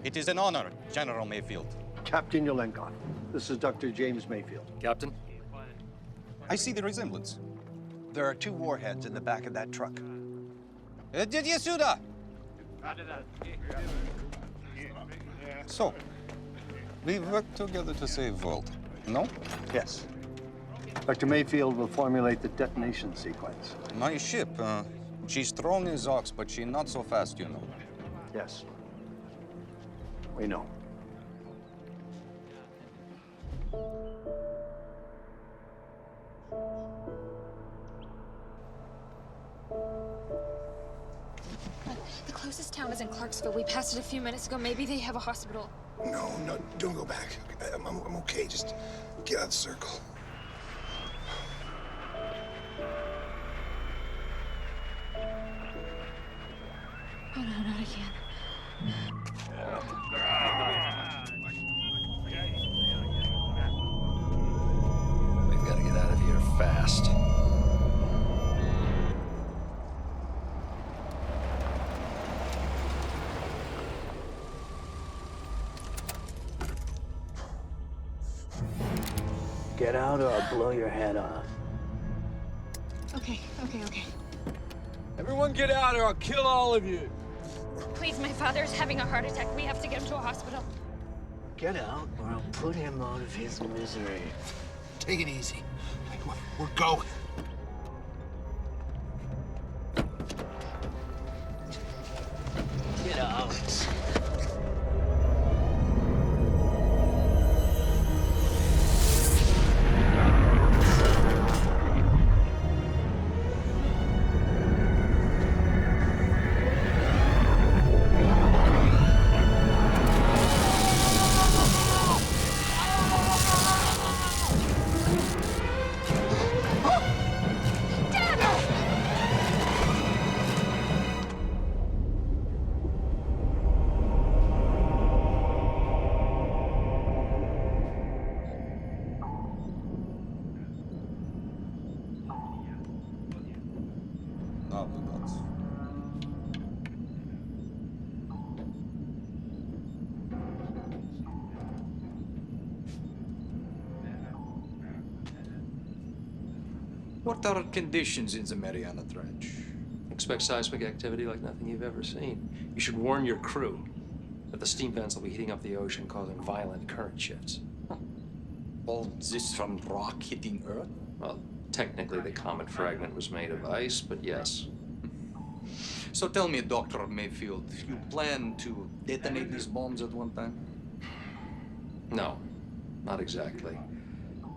It is an honor, General Mayfield. Captain Yolenkov, this is Dr. James Mayfield. Captain? I see the resemblance. There are 2 warheads in the back of that truck. Did you see that? So, we work together to save world, no? Yes. Dr. Mayfield will formulate the detonation sequence. My ship, she's strong as ox, but she's not so fast, you know. Yes. We know. The closest town is in Clarksville. We passed it a few minutes ago. Maybe they have a hospital. No, don't go back. I'm okay. Just get out of the circle. Oh, no, not again. We've got to get out of here fast. Get out or I'll blow your head off. Okay. Everyone get out or I'll kill all of you. Please, my father's having a heart attack. We have to get him to a hospital. Get out, or I'll put him out of his misery. Take it easy. We're going. Get out. Dublados. What are conditions in the Mariana Trench? Expect seismic activity like nothing you've ever seen. You should warn your crew that the steam vents will be heating up the ocean, causing violent current shifts. All this from rock hitting Earth? Well, technically the comet fragment was made of ice, but yes. So tell me, Dr. Mayfield, you plan to detonate these bombs at one time? No, not exactly.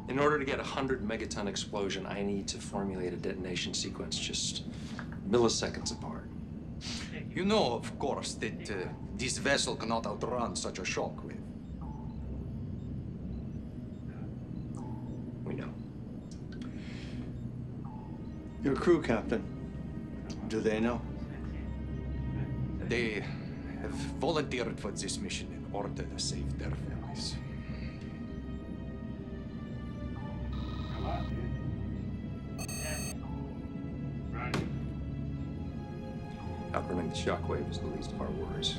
In order to get a 100-megaton explosion, I need to formulate a detonation sequence just milliseconds apart. You know, of course, that this vessel cannot outrun such a shockwave. We know. Your crew, Captain. Do they know? They have volunteered for this mission in order to save their families. Outrunning the shockwave is the least of our worries.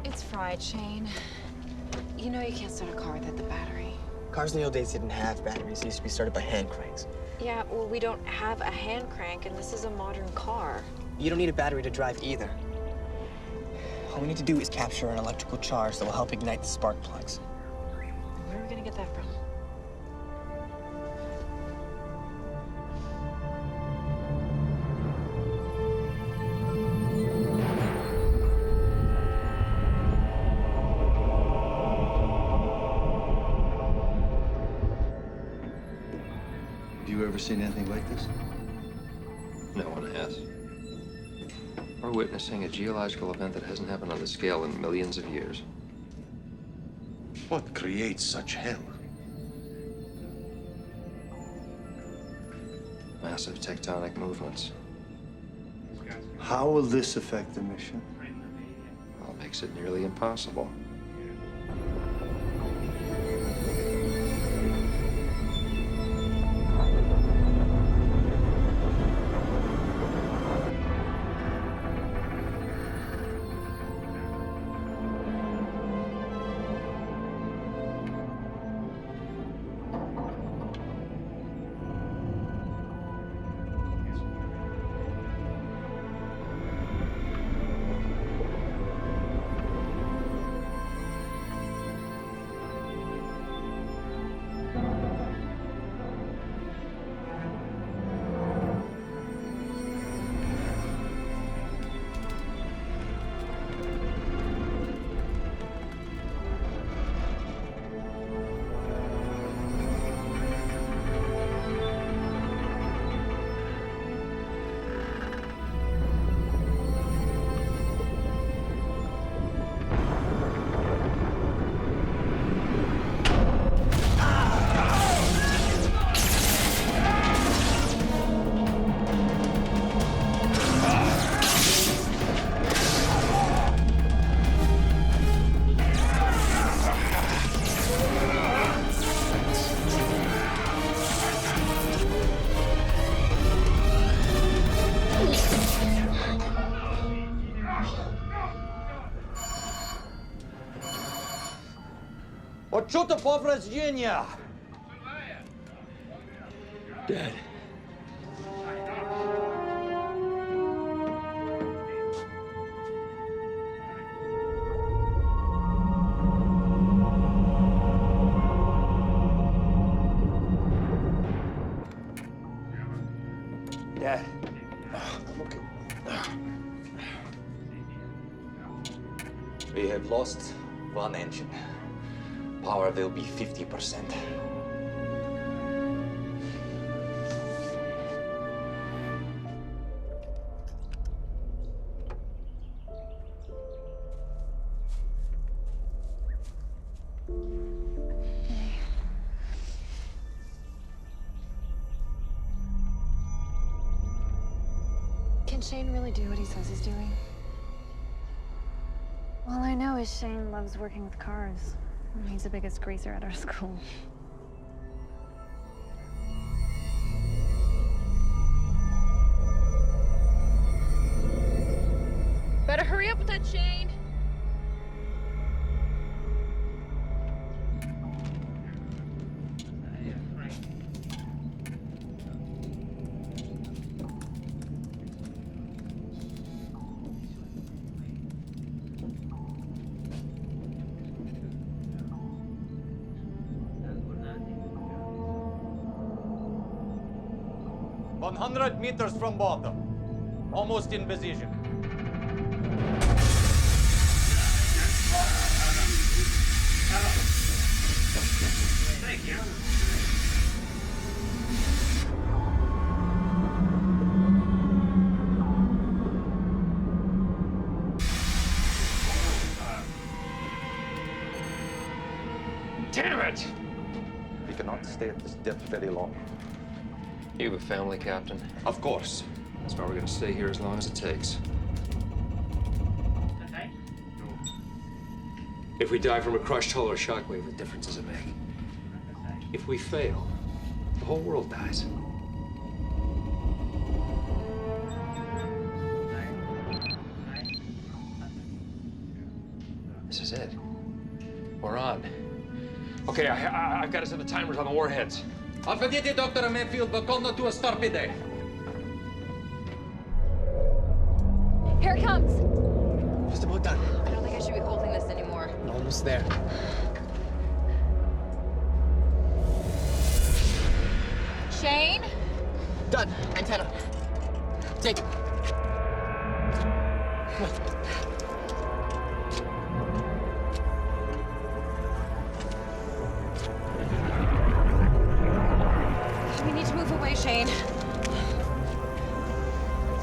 It's fried, Shane. You know you can't start a car without the battery. Cars in the old days didn't have batteries. They used to be started by hand cranks. Yeah, well, we don't have a hand crank, and this is a modern car. You don't need a battery to drive either. All we need to do is capture an electrical charge that will help ignite the spark plugs. Where are we gonna get that from? Have you ever seen anything like this? No one has. We're witnessing a geological event that hasn't happened on this scale in millions of years. What creates such hell? Massive tectonic movements. How will this affect the mission? Well, it makes it nearly impossible. Почуто повреждения! Dad. Dad. I'm okay. We have lost one engine. Power will be 50%. Can Shane really do what he says he's doing? All I know is Shane loves working with cars. He's the biggest greaser at our school. Better hurry up with that, Shane. "100 meters from bottom. Almost in position. Thank you. Damn it! We cannot stay at this depth very long. You have a family, Captain? Of course. That's why we're gonna stay here as long as it takes. Okay. If we die from a crushed hull or shockwave, what difference does it make? If we fail, the whole world dies. This is it. We're on. Okay, I've got to set the timers on the warheads. Alpha Dr. Mayfield, Bacolno to a Starpide. Here it comes. Just about done. I don't think I should be holding this anymore. Almost there. Shane? Done. Antenna. Take it. Come on. We need to move away, Shane.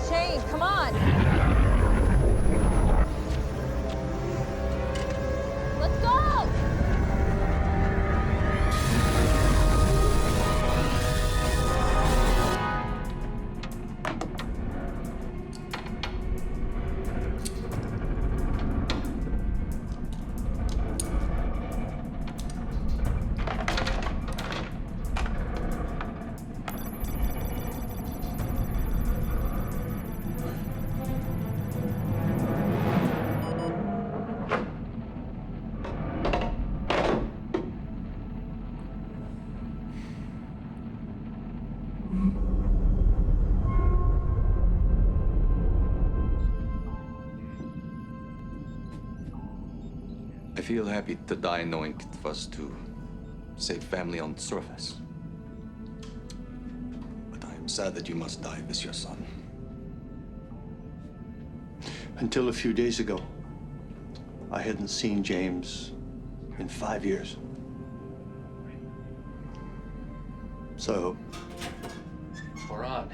Shane, come on. Let's go! I feel happy to die knowing it was to save family on the surface. But I am sad that you must die with your son. Until a few days ago, I hadn't seen James in 5 years. So, We're on.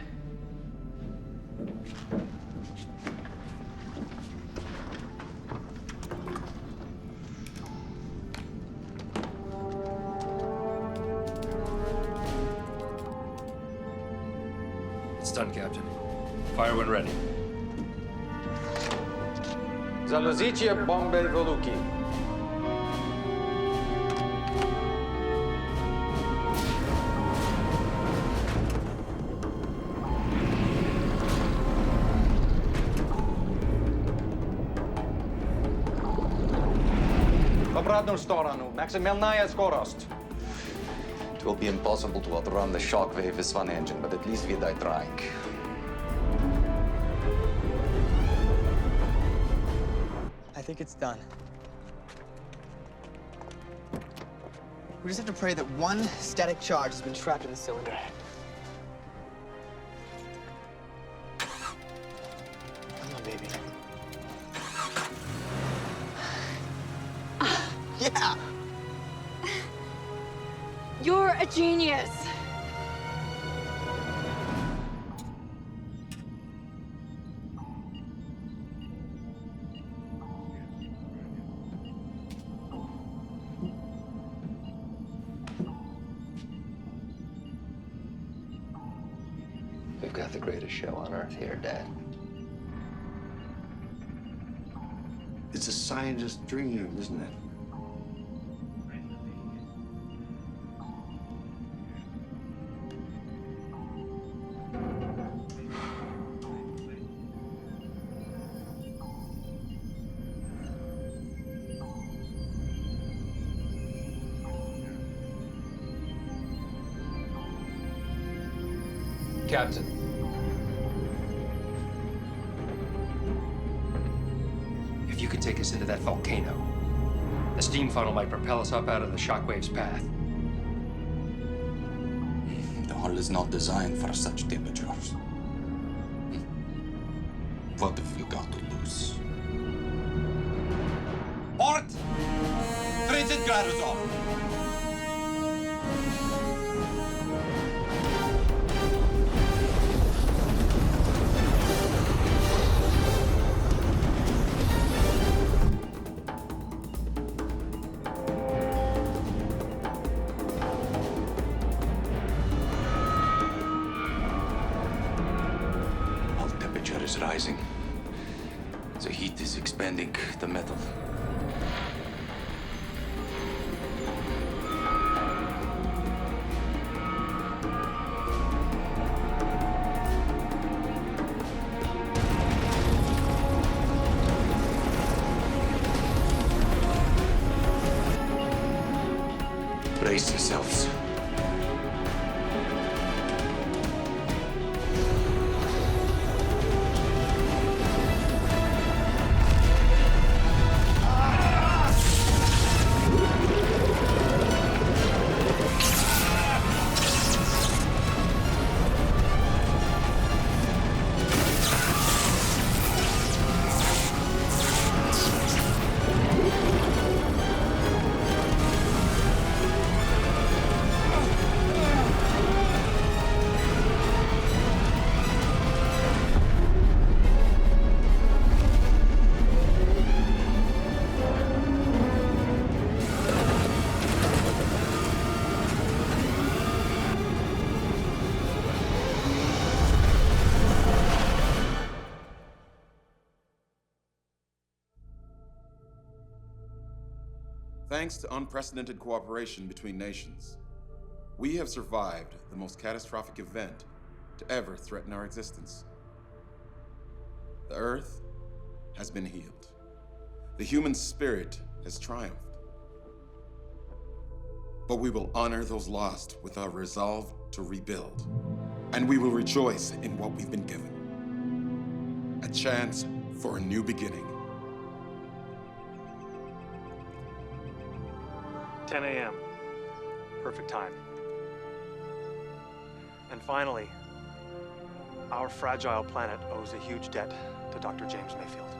It's done, Captain. Fire when ready. Залозичие бомбе велуки. storanu, maksimalnaja skorost. It will be impossible to outrun the shockwave with one engine, but at least we die trying. I think it's done. We just have to pray that one static charge has been trapped in the cylinder. Come on, baby. Yeah! You're a genius. We've got the greatest show on Earth here, Dad. It's a scientist's dream, isn't it? Captain. If you could take us into that volcano, the steam funnel might propel us up out of the shockwave's path. The hull is not designed for such temperatures. What have we got to lose? Port! 30 gradusov! Is rising. The heat is expanding the metal. Brace yourselves. Thanks to unprecedented cooperation between nations, we have survived the most catastrophic event to ever threaten our existence. The Earth has been healed. The human spirit has triumphed. But we will honor those lost with our resolve to rebuild. And we will rejoice in what we've been given. A chance for a new beginning. 10 a.m. Perfect time. And finally, our fragile planet owes a huge debt to Dr. James Mayfield.